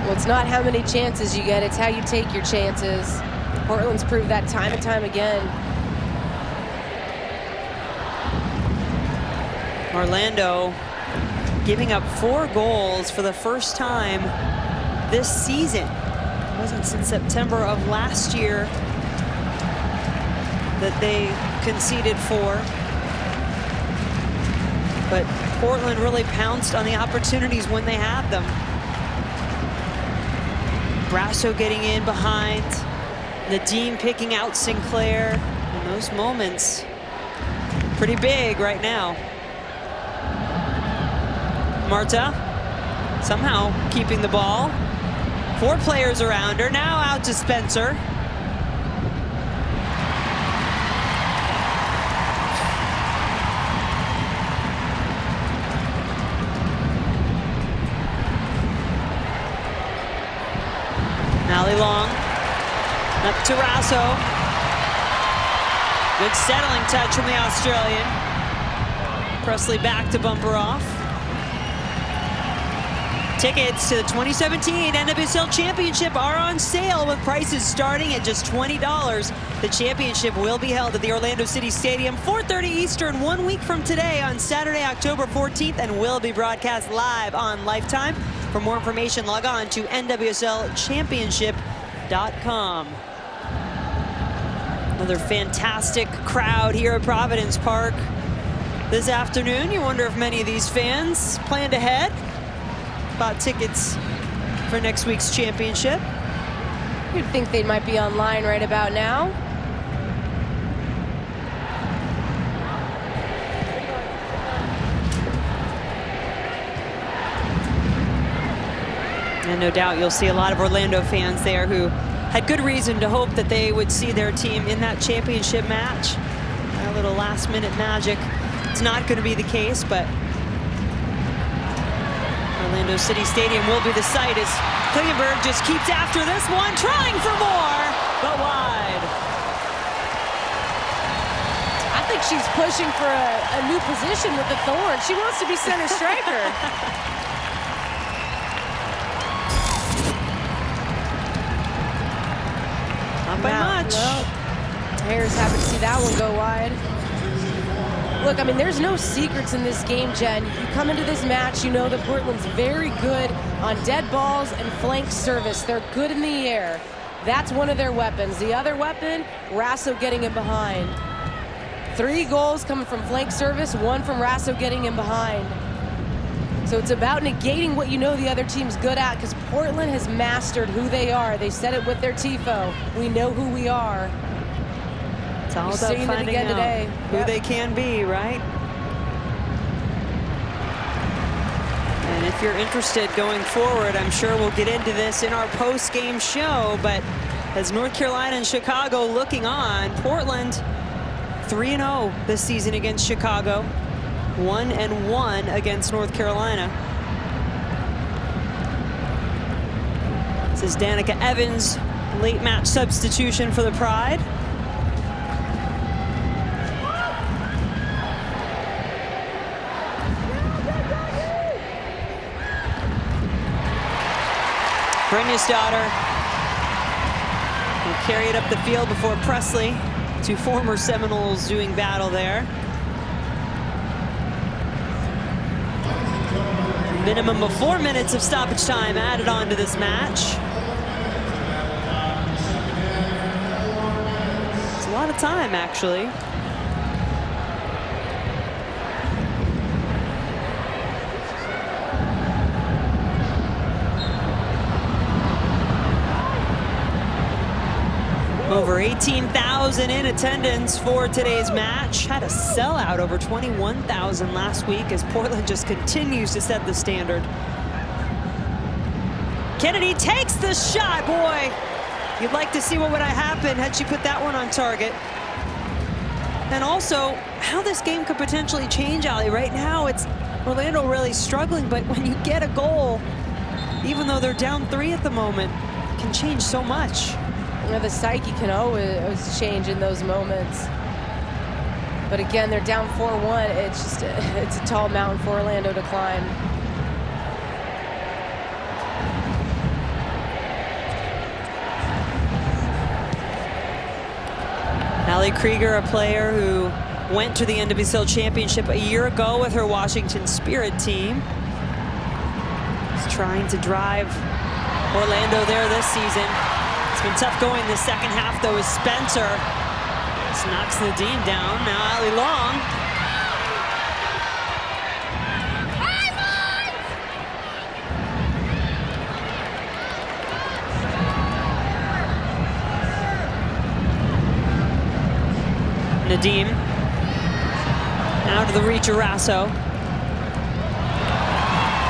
Well, it's not how many chances you get, it's how you take your chances. Portland's proved that time and time again. Orlando giving up 4 goals for the first time this season. It wasn't since September of last year that they conceded 4. But Portland really pounced on the opportunities when they had them. Brasso getting in behind, Nadim picking out Sinclair. And those moments pretty big right now. Marta somehow keeping the ball. 4 players around her. Now out to Spencer. Mally Long. Up to Rasso. Good settling touch from the Australian. Presley back to bumper off. Tickets to the 2017 NWSL Championship are on sale with prices starting at just $20. The championship will be held at the Orlando City Stadium, 4:30 Eastern, 1 week from today on Saturday, October 14th, and will be broadcast live on Lifetime. For more information, log on to nwslchampionship.com. Another fantastic crowd here at Providence Park this afternoon. You wonder if many of these fans planned ahead, bought tickets for next week's championship. You'd think they might be online right about now. And no doubt you'll see a lot of Orlando fans there who had good reason to hope that they would see their team in that championship match. A little last-minute magic. It's not going to be the case, but Orlando City Stadium will be the site as Klingenberg just keeps after this one, trying for more, but wide. I think she's pushing for a new position with the Thorns. She wants to be center striker. Not by much. Well, Harris happy to see that one go wide. Look, I mean, there's no secrets in this game, Jen. You come into this match, you know that Portland's very good on dead balls and flank service. They're good in the air. That's one of their weapons. The other weapon, Rasso getting in behind. 3 goals coming from flank service, 1 from Rasso getting in behind. So it's about negating what you know the other team's good at, because Portland has mastered who they are. They said it with their TIFO. We know who we are. It's all about finding out today. Who they can be, right? And if you're interested going forward, I'm sure we'll get into this in our post-game show, but as North Carolina and Chicago looking on, Portland 3-0 this season against Chicago, 1-1 against North Carolina. This is Danica Evans, late match substitution for the Pride. Brynja's daughter will carry it up the field before Presley. 2 former Seminoles doing battle there. Minimum of 4 minutes of stoppage time added on to this match. It's a lot of time, actually. Over 18,000 in attendance for today's match. Had a sellout over 21,000 last week as Portland just continues to set the standard. Kennedy takes the shot. Boy, you'd like to see what would have happened had she put that one on target. And also, how this game could potentially change, Ali. Right now, it's Orlando really struggling, but when you get a goal, even though they're down 3 at the moment, it can change so much. You know, the psyche can always change in those moments. But again, they're down 4-1. It's just it's a tall mountain for Orlando to climb. Ali Krieger, a player who went to the NWSL Championship a year ago with her Washington Spirit team. Is trying to drive Orlando there this season. It's been tough going the second half, though, as Spencer just knocks Nadim down. Now Ali Long. Nadim. Out of the reach of Rasso.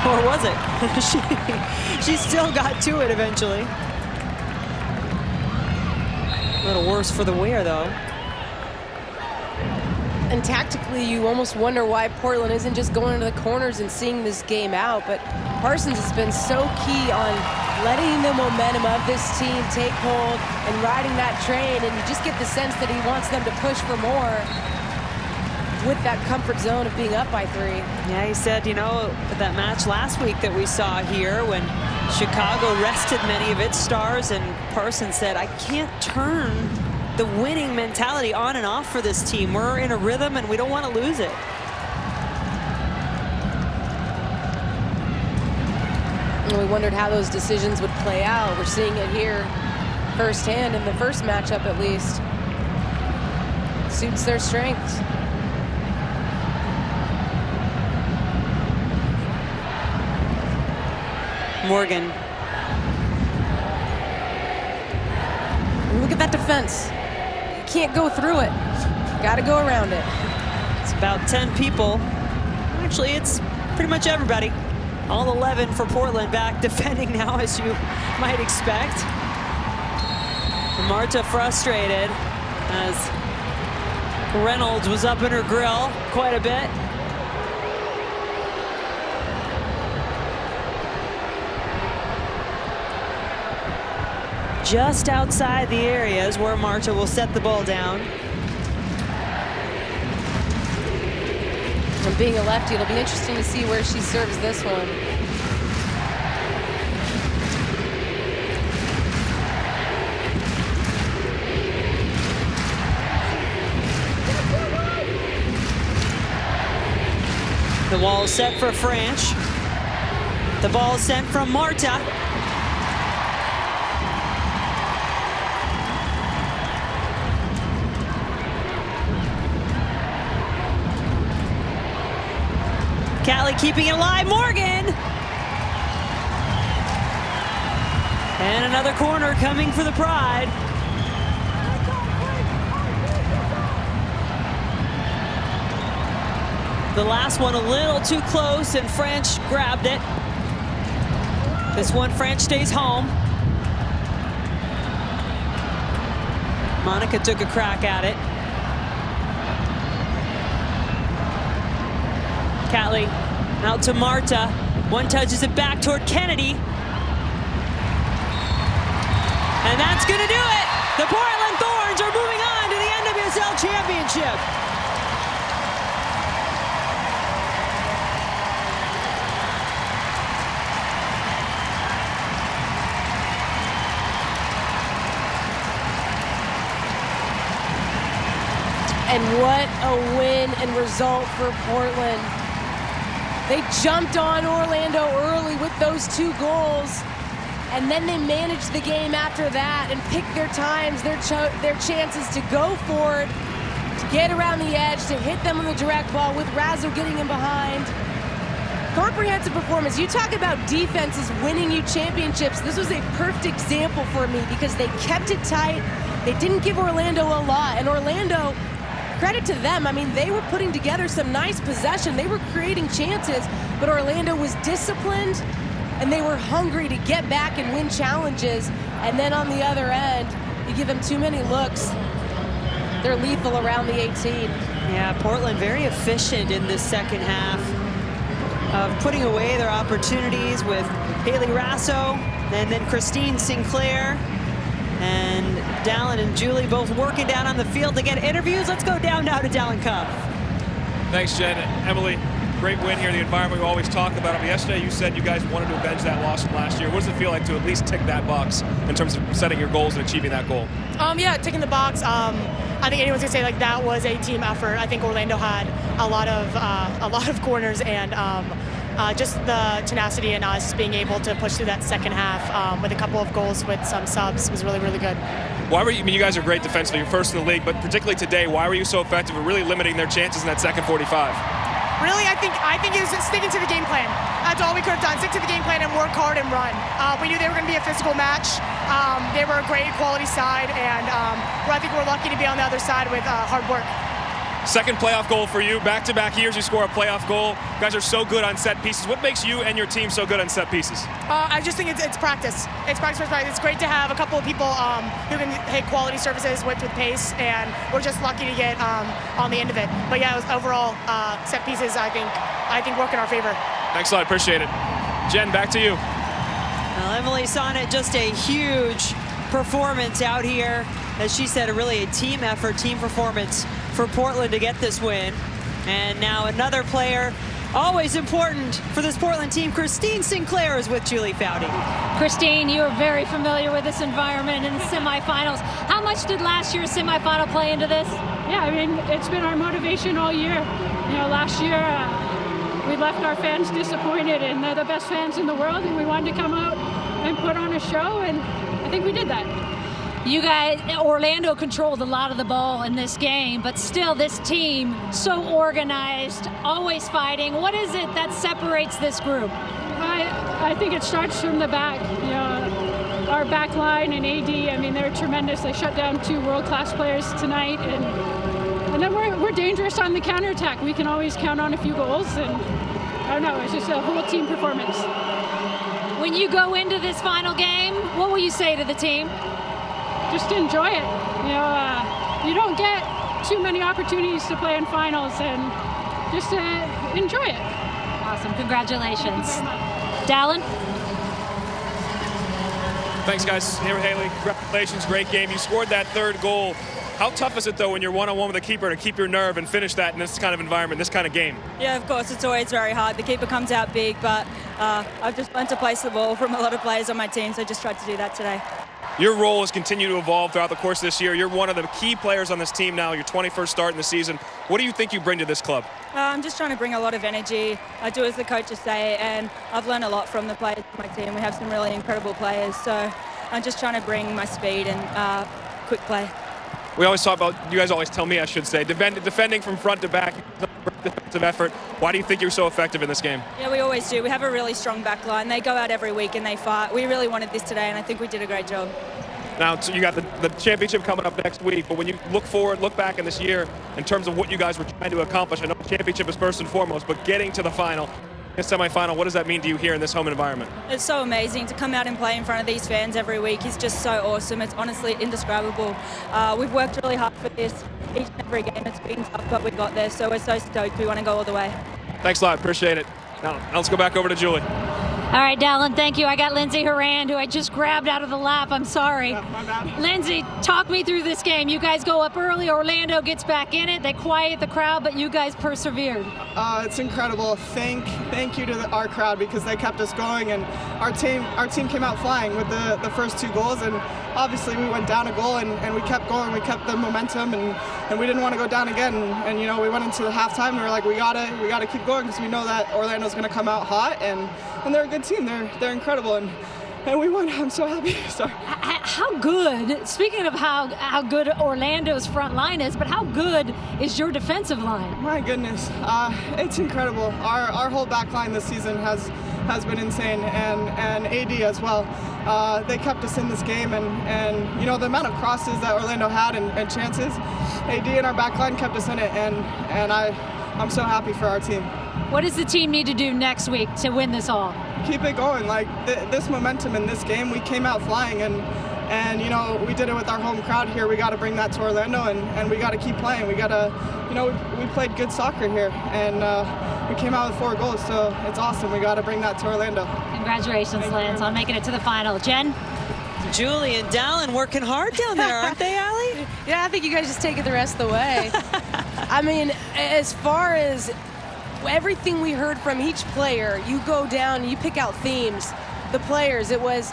Or was it? she still got to it eventually. A little worse for the wear, though. And tactically, you almost wonder why Portland isn't just going into the corners and seeing this game out. But Parsons has been so key on letting the momentum of this team take hold and riding that train. And you just get the sense that he wants them to push for more with that comfort zone of being up by 3. Yeah, he said, you know, that match last week that we saw here when Chicago rested many of its stars, and Parsons said, I can't turn the winning mentality on and off for this team. We're in a rhythm and we don't want to lose it. And we wondered how those decisions would play out. We're seeing it here firsthand in the first matchup, at least. Suits their strengths. Morgan. Look at that defense. You can't go through it. Got to go around it. It's about 10 people. Actually, it's pretty much everybody. All 11 for Portland back defending now, as you might expect. Marta frustrated as Reynolds was up in her grill quite a bit. Just outside the areas where Marta will set the ball down. And being a lefty, it'll be interesting to see where she serves this one. The wall set for French. The ball sent from Marta. Catley keeping it alive. Morgan. And another corner coming for the Pride. The last one a little too close, and French grabbed it. This one, French stays home. Monica took a crack at it. Catley out to Marta. One touches it back toward Kennedy. And that's going to do it. The Portland Thorns are moving on to the NWSL Championship. And what a win and result for Portland. They jumped on Orlando early with those 2 goals, and then they managed the game after that and picked their times, their chances to go forward, to get around the edge, to hit them on the direct ball with Razzo getting in behind. Comprehensive performance. You talk about defenses winning you championships. This was a perfect example for me because they kept it tight. They didn't give Orlando a lot, and Orlando, credit to them. I mean, they were putting together some nice possession. They were creating chances, but Orlando was disciplined, and they were hungry to get back and win challenges. And then on the other end, you give them too many looks, they're lethal around the 18. Yeah, Portland very efficient in this second half of putting away their opportunities with Haley Rasso and then Christine Sinclair. And Dallin and Julie both working down on the field to get interviews. Let's go down now to Dallin Cuff. Thanks, Jen. Emily, great win here. The environment we always talk about. But yesterday you said you guys wanted to avenge that loss from last year. What does it feel like to at least tick that box in terms of setting your goals and achieving that goal? Yeah, ticking the box. I think anyone's gonna say like that was a team effort. I think Orlando had a lot of corners and just the tenacity and us being able to push through that second half with a couple of goals with some subs was really, really good. Why were you, I mean, you guys are great defensively, you're first in the league, but particularly today, why were you so effective at really limiting their chances in that second 45? Really, I think it was sticking to the game plan. That's all we could have done, stick to the game plan and work hard and run. We knew they were going to be a physical match. They were a great quality side, and I think we're lucky to be on the other side with hard work. Second playoff goal for you. Back-to-back years you score a playoff goal. You guys are so good on set pieces. What makes you and your team so good on set pieces? I just think it's practice. It's practice. It's great to have a couple of people who can hit quality services with pace, and we're just lucky to get on the end of it. But yeah, it was overall set pieces, I think work in our favor. Thanks a lot. Appreciate it. Jen, back to you. Well, Emily Sonnet, just a huge performance out here. As she said, really a team effort, team performance for Portland to get this win. And now another player, always important for this Portland team, Christine Sinclair is with Julie Foudy. Christine, you are very familiar with this environment in the semifinals. How much did last year's semifinal play into this? Yeah, I mean, it's been our motivation all year. You know, last year we left our fans disappointed, and they're the best fans in the world, and we wanted to come out and put on a show, and I think we did that. You guys, Orlando controlled a lot of the ball in this game, but still this team so organized, always fighting. What is it that separates this group? I think it starts from the back. You know, our back line and AD, I mean, they're tremendous. They shut down 2 world-class players tonight, and then we're dangerous on the counterattack. We can always count on a few goals, and I don't know, it's just a whole team performance. When you go into this final game, what will you say to the team? Just enjoy it. You know, you don't get too many opportunities to play in finals, and just enjoy it. Awesome, congratulations. Dallin? Thanks, guys. Here, Haley, congratulations, great game. You scored that third goal. How tough is it, though, when you're one-on-one with the keeper to keep your nerve and finish that in this kind of environment, this kind of game? Yeah, of course, it's always very hard. The keeper comes out big, but I've just learned to place the ball from a lot of players on my team, so I just tried to do that today. Your role has continued to evolve throughout the course of this year. You're one of the key players on this team now, your 21st start in the season. What do you think you bring to this club? I'm just trying to bring a lot of energy. I do as the coaches say, and I've learned a lot from the players on my team. We have some really incredible players, so I'm just trying to bring my speed and quick play. We always talk about, you guys always tell me, I should say, defending from front to back, defensive effort. Why do you think you're so effective in this game? Yeah, we always do. We have a really strong back line. They go out every week and they fight. We really wanted this today, and I think we did a great job. Now, so you got the championship coming up next week, but when you look forward, look back in this year in terms of what you guys were trying to accomplish, I know the championship is first and foremost, but getting to the final, semifinal, what does that mean to you here in this home environment? It's so amazing to come out and play in front of these fans every week. Is just so awesome. It's honestly indescribable. We've worked really hard for this. Each and every game it's been tough, but we got there, so we're so stoked. We want to go all the way. Thanks a lot. Appreciate it. Now let's go back over to Julie. All right, Dallin, thank you. I got Lindsay Horan, who I just grabbed out of the lap. I'm sorry. My bad. Lindsay, talk me through this game. You guys go up early. Orlando gets back in it. They quiet the crowd, but you guys persevered. It's incredible. Thank you to our crowd, because they kept us going, and our team came out flying with the first 2 goals, and obviously we went down a goal, and we kept going. We kept the momentum, and we didn't want to go down again. And you know, we went into the halftime and we were like, we gotta keep going, because we know that Orlando's going to come out hot, and they're a good team. They're incredible, and we won. I'm so happy. Sorry. How good, speaking of how good Orlando's front line is, but how good is your defensive line? My goodness, it's incredible. Our whole back line this season has been insane, and AD as well. They kept us in this game, and you know, the amount of crosses that Orlando had and chances, AD and our back line kept us in it, and I'm so happy for our team. What does the team need to do next week to win this all? Keep it going. Like this momentum in this game, we came out flying, and you know, we did it with our home crowd here. We got to bring that to Orlando, and we got to keep playing. We got to, you know, we played good soccer here, and we came out with 4 goals, so it's awesome. We got to bring that to Orlando. Congratulations, Lance, on making it to the final. Jen? Julie and Dallin working hard down there, aren't they, Allie? Yeah, I think you guys just take it the rest of the way. I mean, as far as everything we heard from each player, you go down and you pick out themes. The players, it was,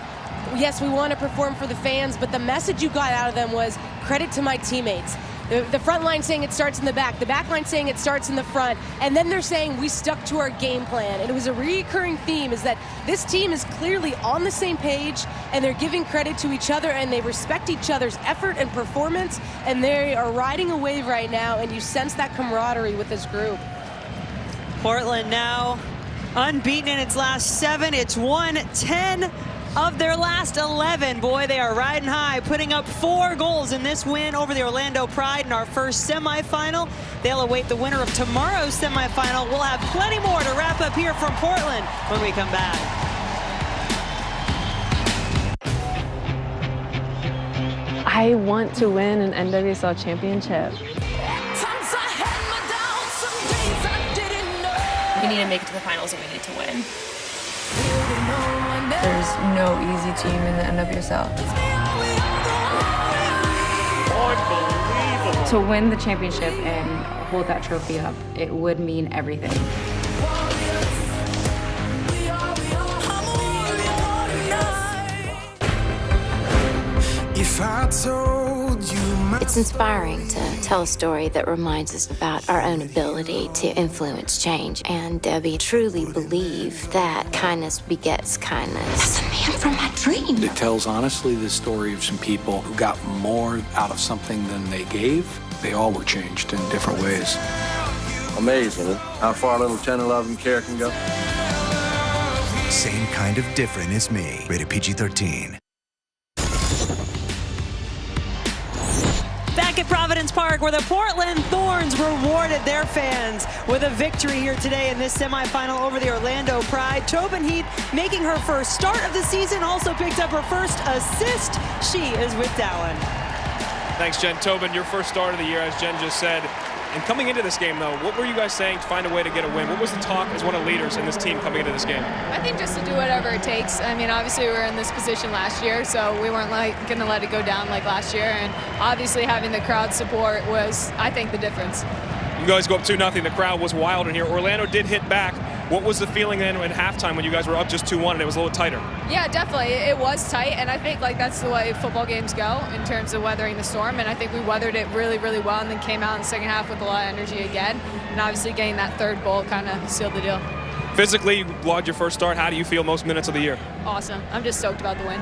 yes, we want to perform for the fans, but the message you got out of them was credit to my teammates. The front line saying it starts in the back line saying it starts in the front, and then they're saying we stuck to our game plan. And it was a recurring theme, is that this team is clearly on the same page, and they're giving credit to each other, and they respect each other's effort and performance, and they are riding a wave right now, and you sense that camaraderie with this group. Portland now unbeaten in its last 7. It's won 10 of their last 11. Boy, they are riding high, putting up 4 goals in this win over the Orlando Pride in our first semifinal. They'll await the winner of tomorrow's semifinal. We'll have plenty more to wrap up here from Portland when we come back. I want to win an NWSL championship. We need to make it to the finals and we need to win. There's no easy team in the NWSL. Unbelievable. To win the championship and hold that trophy up, it would mean everything. If I told you it's inspiring to tell a story that reminds us about our own ability to influence change. And Debbie truly believed that kindness begets kindness. That's the man from my dream. It tells honestly the story of some people who got more out of something than they gave. They all were changed in different ways. Amazing how far a little tender loving care can go. Same kind of different as me. Rated PG-13. Back at Providence Park, where the Portland Thorns rewarded their fans with a victory here today in this semifinal over the Orlando Pride. Tobin Heath making her first start of the season, also picked up her first assist. She is with Dallin. Thanks, Jen. Tobin, your first start of the year, as Jen just said. And coming into this game, though, what were you guys saying to find a way to get a win? What was the talk as one of the leaders in this team coming into this game? I think just to do whatever it takes. I mean, obviously we were in this position last year, so we weren't going to let it go down like last year. And obviously having the crowd support was, I think, the difference. You guys go up 2-0. The crowd was wild in here. Orlando did hit back. What was the feeling then at halftime when you guys were up just 2-1 and it was a little tighter? Yeah, definitely. It was tight, and I think that's the way football games go in terms of weathering the storm, and I think we weathered it really, really well and then came out in the second half with a lot of energy again, and obviously getting that third goal kind of sealed the deal. Physically, you logged your first start. How do you feel most minutes of the year? Awesome. I'm just stoked about the win.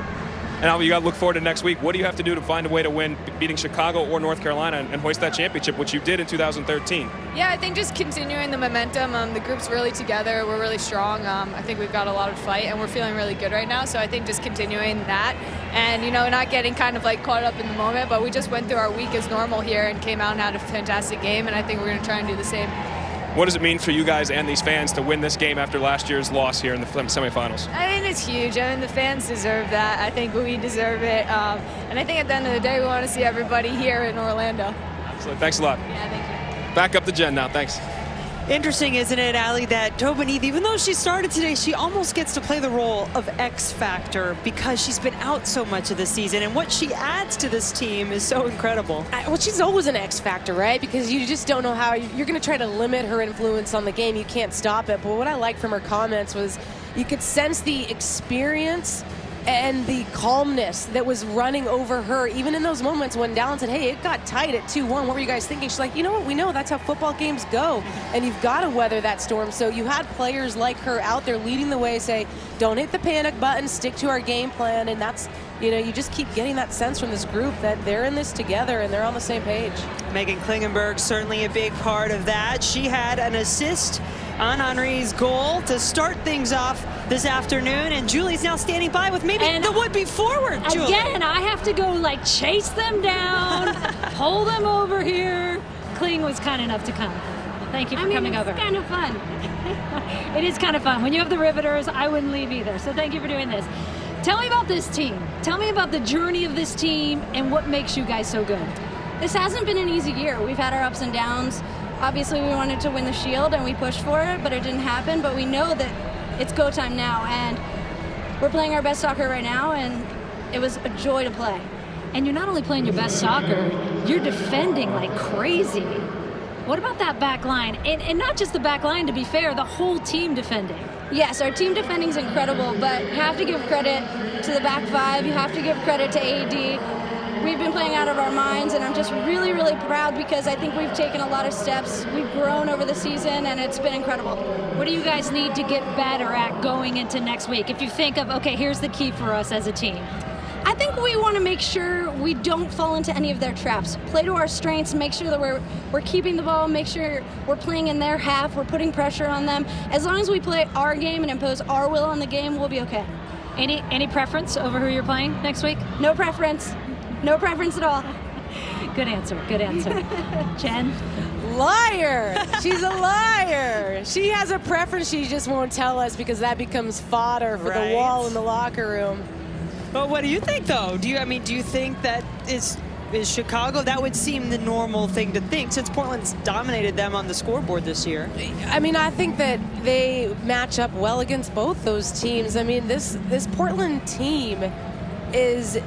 And now you got to look forward to next week. What do you have to do to find a way to win, beating Chicago or North Carolina and hoist that championship, which you did in 2013? Yeah, I think just continuing the momentum. The group's really together. We're really strong. I think we've got a lot of fight, and we're feeling really good right now. So I think just continuing that and, not getting kind of caught up in the moment. But we just went through our week as normal here and came out and had a fantastic game, and I think we're going to try and do the same. What does it mean for you guys and these fans to win this game after last year's loss here in the semifinals? I mean, it's huge. I mean, the fans deserve that. I think we deserve it. And I think at the end of the day, we want to see everybody here in Orlando. Absolutely. Thanks a lot. Yeah, thank you. Back up to Jen now. Thanks. Interesting, isn't it, Allie, that Tobin Heath, even though she started today, she almost gets to play the role of X Factor because she's been out so much of the season, and what she adds to this team is so incredible. Well, she's always an X Factor, right? Because you just don't know how you're going to try to limit her influence on the game. You can't stop it. But what I liked from her comments was you could sense the experience and the calmness that was running over her, even in those moments when Dallin said, hey, it got tight at 2-1. What were you guys thinking? She's like, you know what? We know that's how football games go, and you've got to weather that storm. So you had players like her out there leading the way, say, don't hit the panic button, stick to our game plan, and that's, you just keep getting that sense from this group that they're in this together and they're on the same page. Megan Klingenberg, certainly a big part of that. She had an assist on Henri's goal to start things off this afternoon, and Julie's now standing by with maybe the would-be forward, Julie. Again, I have to go chase them down, pull them over here. Kling was kind enough to come. Thank you for coming over. It's kind of fun. It is kind of fun. When you have the Riveters, I wouldn't leave either. So thank you for doing this. Tell me about this team. Tell me about the journey of this team and what makes you guys so good. This hasn't been an easy year. We've had our ups and downs. Obviously, we wanted to win the Shield, and we pushed for it, but it didn't happen. But we know that it's go time now, and we're playing our best soccer right now, and it was a joy to play. And you're not only playing your best soccer, you're defending like crazy. What about that back line? And not just the back line, to be fair, the whole team defending. Yes, our team defending is incredible, but you have to give credit to the back five. You have to give credit to AD. We've been playing out of our minds, and I'm just really, really proud because I think we've taken a lot of steps. We've grown over the season, and it's been incredible. What do you guys need to get better at going into next week? If you think of, okay, here's the key for us as a team. I think we want to make sure we don't fall into any of their traps. Play to our strengths, make sure that we're keeping the ball, make sure we're playing in their half, we're putting pressure on them. As long as we play our game and impose our will on the game, we'll be okay. Any preference over who you're playing next week? No preference. No preference at all. Good answer. Good answer. Jen? Liar! She's a liar. She has a preference. She just won't tell us because that becomes fodder for the wall in the locker room. But what do you think, though? Do you think that is Chicago? That would seem the normal thing to think since Portland's dominated them on the scoreboard this year. I mean, I think that they match up well against both those teams. I mean, this Portland team has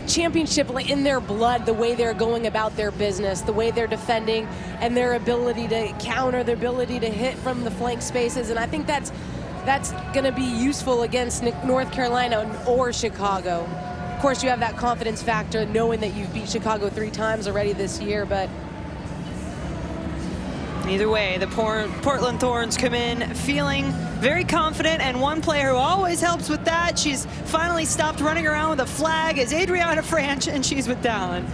championship in their blood, the way they're going about their business, the way they're defending, and their ability to counter, their ability to hit from the flank spaces. And I think that's going to be useful against North Carolina or Chicago. Of course, you have that confidence factor knowing that you've beat Chicago 3 times already this year, but either way, the Portland Thorns come in feeling very confident, and one player who always helps with that, she's finally stopped running around with a flag, is Adriana Franch, and she's with Dallin.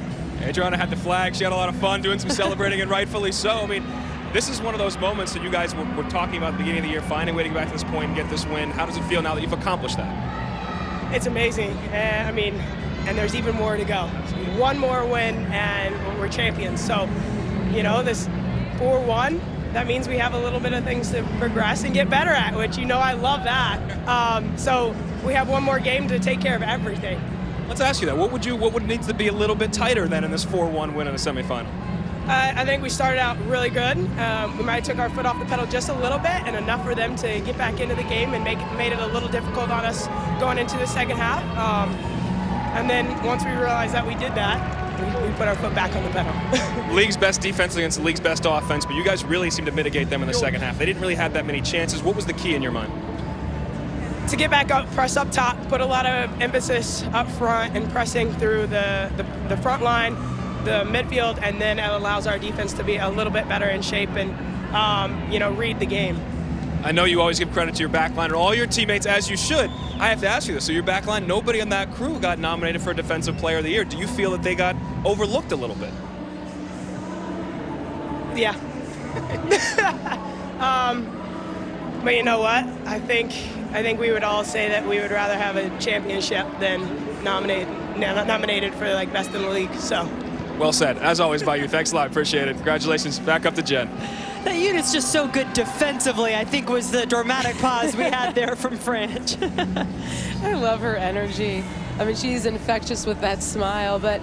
Adriana had the flag. She had a lot of fun doing some celebrating, and rightfully so. I mean, this is one of those moments that you guys were talking about at the beginning of the year, finding a way to get back to this point and get this win. How does it feel now that you've accomplished that? It's amazing. I mean, and there's even more to go. One more win, and we're champions. So, you know, this 4-1, that means we have a little bit of things to progress and get better at, which, you know, I love that. So we have one more game to take care of everything. Let's ask you that. What would need to be a little bit tighter than in this 4-1 win in the semifinal? I think we started out really good. We might have took our foot off the pedal just a little bit, and enough for them to get back into the game and made it a little difficult on us going into the second half. And then once we realized that we did that, we put our foot back on the pedal. League's best defense against the league's best offense, but you guys really seem to mitigate them in the second half. They didn't really have that many chances. What was the key in your mind? To get back up, press up top, put a lot of emphasis up front and pressing through the front line, the midfield, and then it allows our defense to be a little bit better in shape and, you know, read the game. I know you always give credit to your backline and all your teammates, as you should. I have to ask you this. So your backline, nobody on that crew got nominated for Defensive Player of the Year. Do you feel that they got overlooked a little bit? Yeah. But you know what? I think we would all say that we would rather have a championship than nominated for like best in the league. So. Well said. As always by you. Thanks a lot. Appreciate it. Congratulations. Back up to Jen. That unit's just so good defensively, I think was the dramatic pause we had there from French. I love her energy. I mean, she's infectious with that smile, but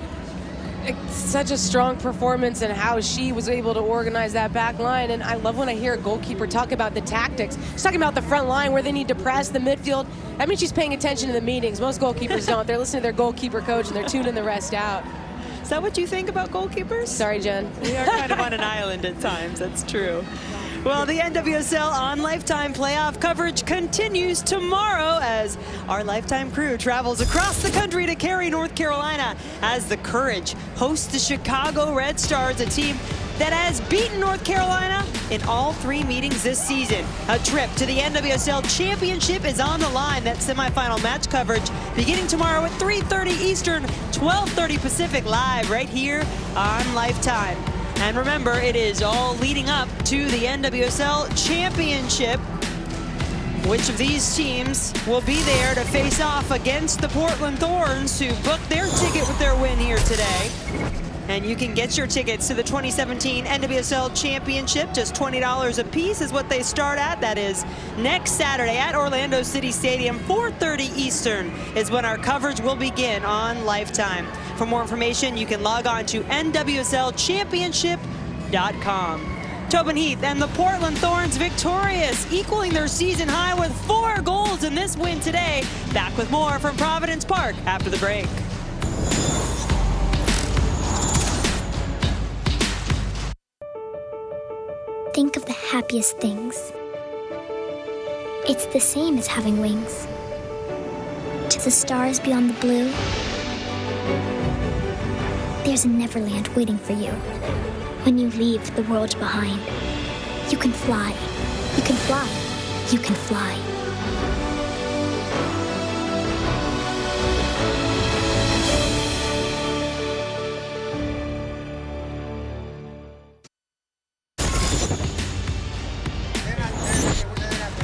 it's such a strong performance and how she was able to organize that back line. And I love when I hear a goalkeeper talk about the tactics. She's talking about the front line where they need to press the midfield. I mean, she's paying attention to the meetings. Most goalkeepers don't. They're listening to their goalkeeper coach and they're tuning the rest out. Is that what you think about goalkeepers? Sorry, Jen. We are kind of on an island at times, that's true. Well, the NWSL on Lifetime playoff coverage continues tomorrow as our Lifetime crew travels across the country to Cary, North Carolina as the Courage hosts the Chicago Red Stars, a team that has beaten North Carolina in all 3 meetings this season. A trip to the NWSL Championship is on the line. That semifinal match coverage beginning tomorrow at 3:30 Eastern, 12:30 Pacific, live right here on Lifetime. And remember, it is all leading up to the NWSL Championship. Which of these teams will be there to face off against the Portland Thorns, who booked their ticket with their win here today? And you can get your tickets to the 2017 NWSL Championship. Just $20 a piece is what they start at. That is next Saturday at Orlando City Stadium, 4:30 Eastern is when our coverage will begin on Lifetime. For more information, you can log on to nwslchampionship.com. Tobin Heath and the Portland Thorns victorious, equaling their season high with 4 goals in this win today. Back with more from Providence Park after the break. Think of the happiest things. It's the same as having wings. To the stars beyond the blue, there's a Neverland waiting for you. When you leave the world behind, you can fly, you can fly, you can fly.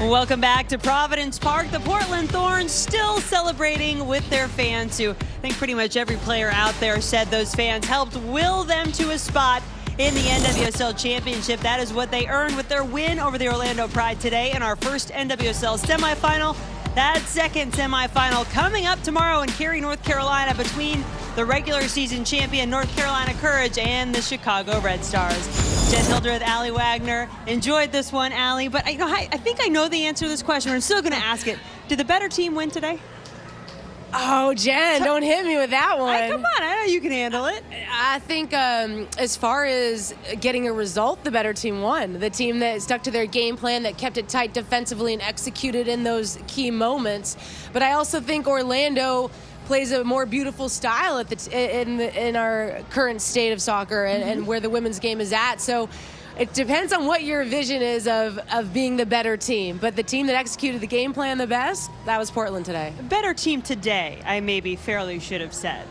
Welcome back to Providence Park. The Portland Thorns still celebrating with their fans, who I think pretty much every player out there said those fans helped will them to a spot in the NWSL Championship. That is what they earned with their win over the Orlando Pride today in our first NWSL semifinal. That second semifinal coming up tomorrow in Cary, North Carolina, between the regular season champion North Carolina Courage and the Chicago Red Stars. Jen Hildreth, Allie Wagner. Enjoyed this one, Allie, but I think I know the answer to this question, but I'm still going to ask it. Did the better team win today? Oh, Jen, don't hit me with that one. Come on, I know you can handle it. I think as far as getting a result, the better team won. The team that stuck to their game plan, that kept it tight defensively and executed in those key moments. But I also think Orlando plays a more beautiful style in our current state of soccer and where the women's game is at. So it depends on what your vision is of being the better team. But the team that executed the game plan the best, that was Portland today. Better team today, I maybe fairly should have said.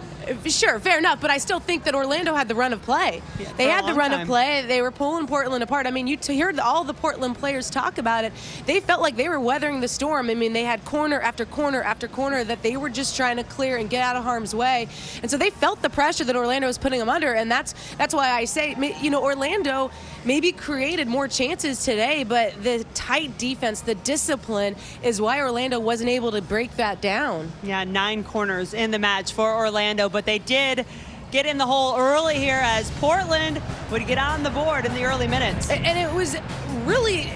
Sure, fair enough, but I still think that Orlando had the run of play. Yeah, they had the run of play. They were pulling Portland apart. I mean, you heard all the Portland players talk about it. They felt like they were weathering the storm. I mean, they had corner after corner after corner that they were just trying to clear and get out of harm's way. And so they felt the pressure that Orlando was putting them under, and that's why I say, you know, Orlando maybe created more chances today, but the tight defense, the discipline is why Orlando wasn't able to break that down. Yeah, 9 corners in the match for Orlando, but they did get in the hole early here as Portland would get on the board in the early minutes. And it was really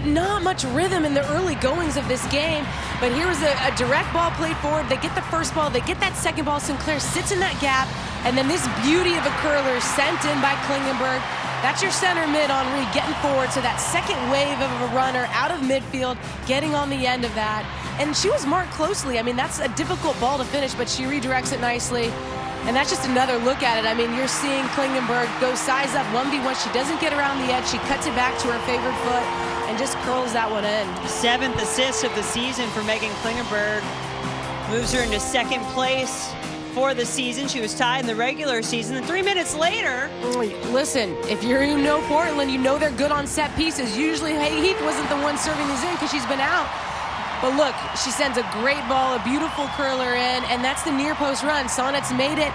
not much rhythm in the early goings of this game, but here was a direct ball played forward. They get the first ball, they get that second ball. Sinclair sits in that gap, and then this beauty of a curler sent in by Klingenberg. That's your center mid, Henri, getting forward. So that second wave of a runner out of midfield, getting on the end of that. And she was marked closely. I mean, that's a difficult ball to finish, but she redirects it nicely. And that's just another look at it. I mean, you're seeing Klingenberg go size up 1v1. She doesn't get around the edge. She cuts it back to her favored foot and just curls that one in. 7th assist of the season for Megan Klingenberg. Moves her into 2nd place for the season. She was tied in the regular season. And 3 minutes later. Listen, if you know Portland, you know they're good on set pieces. Usually Heath wasn't the one serving these in because she's been out. But look, she sends a great ball, a beautiful curler in, and that's the near post run. Sonnet's made it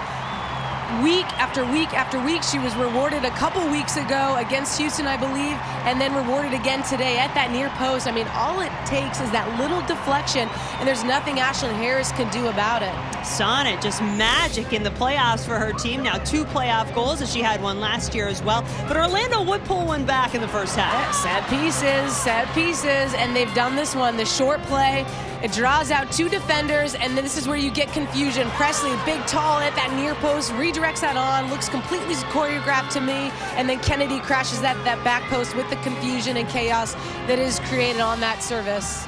week after week after week. She was rewarded a couple weeks ago against Houston, I believe, and then rewarded again today at that near post. I mean, all it takes is that little deflection, and there's nothing Ashlyn Harris can do about it. Sonnet, just magic in the playoffs for her team. Now 2 playoff goals, as she had one last year as well. But Orlando would pull one back in the first half. Set pieces, and they've done this one. The short play, it draws out 2 defenders, and then this is where you get confusion. Presley, big, tall at that near post, redirects that on, looks completely choreographed to me, and then Kennedy crashes that back post with the confusion and chaos that is created on that service.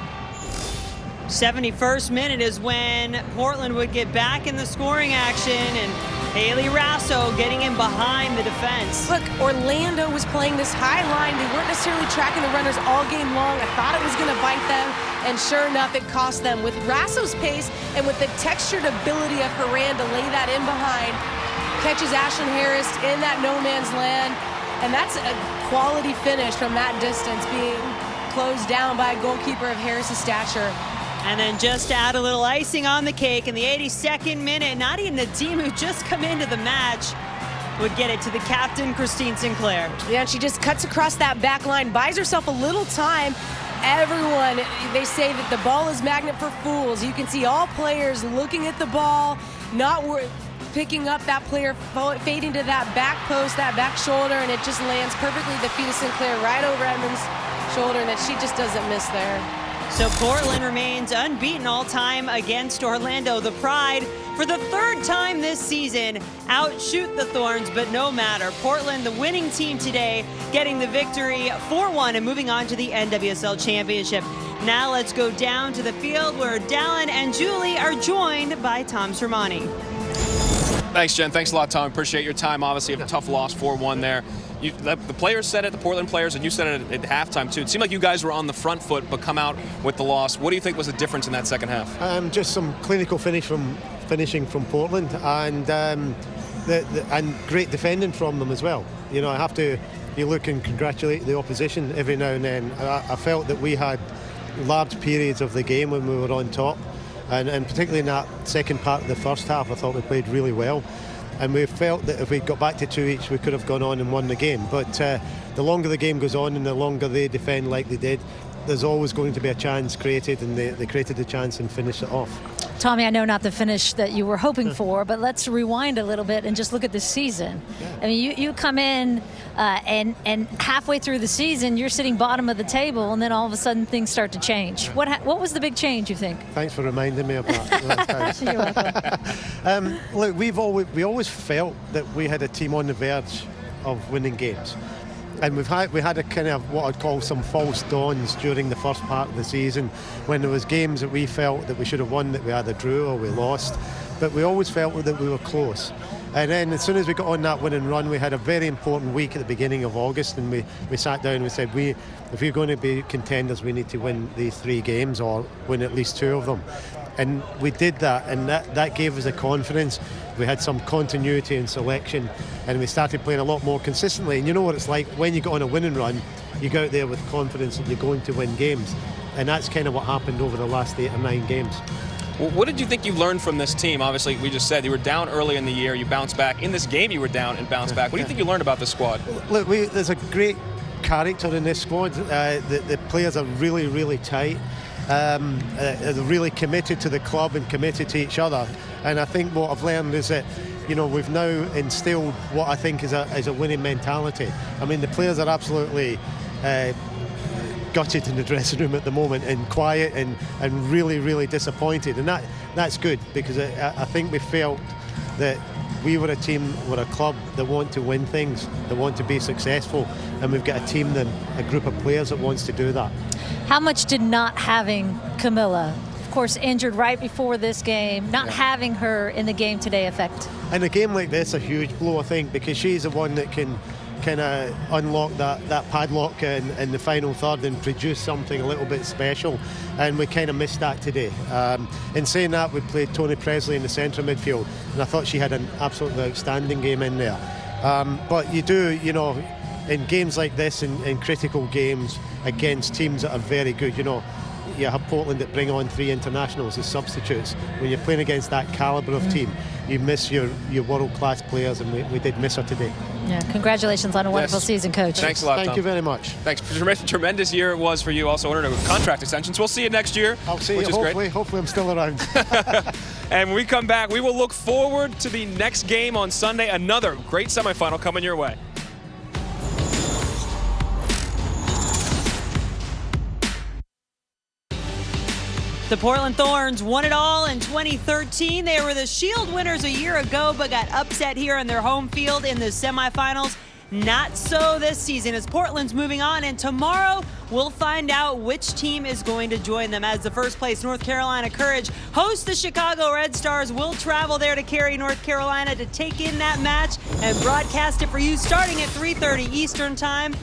71st minute is when Portland would get back in the scoring action, and Haley Rasso getting in behind the defense. Look, Orlando was playing this high line. They weren't necessarily tracking the runners all game long. I thought it was going to bite them, and sure enough, it cost them. With Rasso's pace and with the textured ability of Horan to lay that in behind, catches Ashlyn Harris in that no man's land, and that's a quality finish from that distance, being closed down by a goalkeeper of Harris's stature. And then just to add a little icing on the cake, in the 82nd minute, Nadia Nadim, who just come into the match, would get it to the captain, Christine Sinclair. Yeah, and she just cuts across that back line, buys herself a little time. Everyone, they say that the ball is magnet for fools. You can see all players looking at the ball, not picking up that player, fading to that back post, that back shoulder, and it just lands perfectly at the feet of Sinclair right over Edmonds' shoulder, and that she just doesn't miss there. So Portland remains unbeaten all time against Orlando. The Pride, for the 3rd time this season, outshoot the Thorns, but no matter. Portland, the winning team today, getting the victory 4-1 and moving on to the NWSL Championship. Now let's go down to the field where Dallin and Julie are joined by Tom Sermani. Thanks, Jen. Thanks a lot, Tom. Appreciate your time. Obviously, a tough loss, 4-1 there. The players said it, the Portland players, and you said it at halftime, too. It seemed like you guys were on the front foot, but come out with the loss. What do you think was the difference in that second half? Just some clinical finishing from Portland, and and great defending from them as well. You know, I have to look and congratulate the opposition every now and then. I felt that we had large periods of the game when we were on top, and particularly in that second part of the first half, I thought we played really well. And we felt that if we got back to 2 each, we could have gone on and won the game. But the longer the game goes on and the longer they defend like they did, there's always going to be a chance created, and they created the chance and finished it off. Tommy, I know not the finish that you were hoping for, but let's rewind a little bit and just look at this season. Yeah. I mean, you come in and halfway through the season, you're sitting bottom of the table, and then all of a sudden things start to change. Yeah. What was the big change, you think? Thanks for reminding me of that. You're welcome. Look, we always felt that we had a team on the verge of winning games. And we had a kind of what I'd call some false dawns during the first part of the season, when there was games that we felt that we should have won, that we either drew or we lost. But we always felt that we were close. And then as soon as we got on that winning run, we had a very important week at the beginning of August, and we sat down and we said, if we're going to be contenders, we need to win these 3 games or win at least 2 of them. And we did that, and that gave us the confidence. We had some continuity in selection, and we started playing a lot more consistently. And you know what it's like when you go on a winning run, you go out there with confidence that you're going to win games. And that's kind of what happened over the last 8 or 9 games. Well, what did you think you learned from this team? Obviously, we just said you were down early in the year. You bounced back. In this game, you were down and bounced back. What do you think you learned about this squad? Look, there's a great character in this squad. The players are really, really tight. They're really committed to the club and committed to each other. And I think what I've learned is that, you know, we've now instilled what I think is a winning mentality. I mean, the players are absolutely gutted in the dressing room at the moment, and quiet and really, really disappointed. And that's good, because I think we felt that we were a team, we're a club that want to win things, that want to be successful, and we've got a team, a group of players that wants to do that. How much did not having Camilla, of course injured right before this game, not having her in the game today affect? In a game like this, a huge blow, I think, because she's the one that can kind of unlock that padlock in the final third and produce something a little bit special, and we kind of missed that today. In saying that, we played Toni Presley in the centre midfield, and I thought she had an absolutely outstanding game in there. But you do, you know, in games like this, in critical games against teams that are very good, you know, you have Portland that bring on 3 internationals as substitutes. When you're playing against that calibre of team, you miss your world-class players, and we did miss her today. Yeah, congratulations on a wonderful season, Coach. Thanks a lot, Tom. Thank you very much. Thanks. Tremendous year it was for you. Also ordered a contract extensions. We'll see you next year. I'll see you, hopefully. Hopefully I'm still around. And when we come back, we will look forward to the next game on Sunday. Another great semifinal coming your way. The Portland Thorns won it all in 2013. They were the Shield winners a year ago, but got upset here on their home field in the semifinals. Not so this season, as Portland's moving on, and tomorrow we'll find out which team is going to join them, as the first place North Carolina Courage hosts the Chicago Red Stars. We'll travel there to Cary, North Carolina, to take in that match and broadcast it for you starting at 3:30 Eastern Time.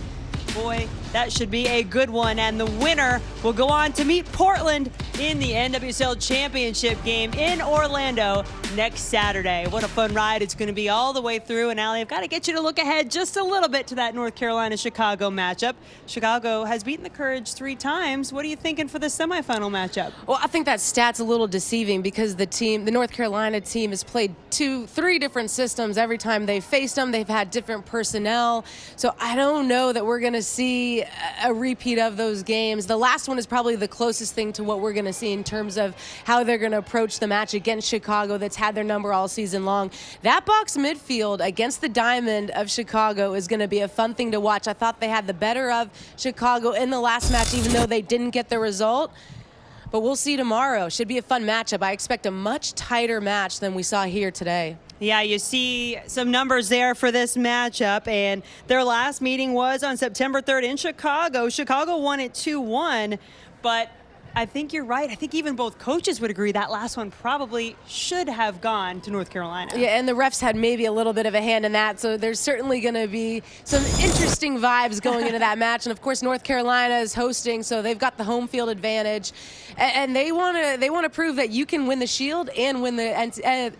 Boy, that should be a good one, and the winner will go on to meet Portland in the NWSL Championship game in Orlando next Saturday. What a fun ride it's going to be all the way through. And Allie, I've got to get you to look ahead just a little bit to that North Carolina-Chicago matchup. Chicago has beaten the Courage 3 times. What are you thinking for the semifinal matchup? Well, I think that stat's a little deceiving, because the North Carolina team has played 3 different systems every time they've faced them. They've had different personnel. So I don't know that we're going to see a repeat of those games. The last one is probably the closest thing to what we're going to see in terms of how they're going to approach the match against Chicago, that's had their number all season long. That box midfield against the Diamond of Chicago is going to be a fun thing to watch. I thought they had the better of Chicago in the last match, even though they didn't get the result. But we'll see tomorrow. Should be a fun matchup. I expect a much tighter match than we saw here today. Yeah, you see some numbers there for this matchup, and their last meeting was on September 3rd in Chicago. Chicago won it 2-1, but I think you're right. I think even both coaches would agree that last one probably should have gone to North Carolina. Yeah, and the refs had maybe a little bit of a hand in that, so there's certainly going to be some interesting vibes going into that match. And of course, North Carolina is hosting, so they've got the home field advantage, and they want to prove that you can win the Shield and win the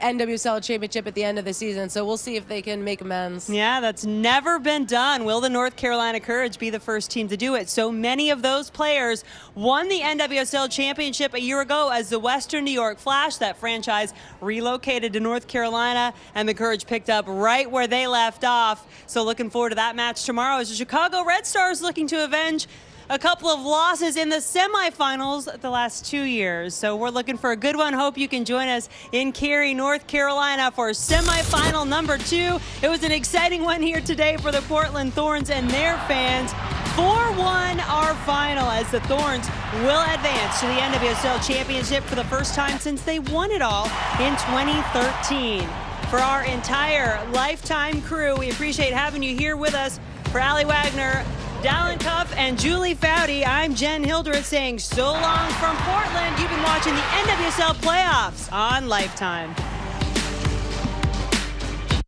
NWSL championship at the end of the season. So we'll see if they can make amends. Yeah, that's never been done. Will the North Carolina Courage be the first team to do it? So many of those players won the NWSL championship a year ago as the Western New York Flash. That franchise relocated to North Carolina, and the Courage picked up right where they left off. So looking forward to that match tomorrow, as the Chicago Red Stars looking to avenge a couple of losses in the semifinals the last 2 years. So we're looking for a good one. Hope you can join us in Cary, North Carolina for semifinal number 2. It was an exciting one here today for the Portland Thorns and their fans. 4-1 our final, as the Thorns will advance to the NWSL Championship for the first time since they won it all in 2013. For our entire Lifetime crew, we appreciate having you here with us. For Allie Wagner, Dallin Cuff, and Julie Foudy, I'm Jen Hildreth saying so long from Portland. You've been watching the NWSL playoffs on Lifetime.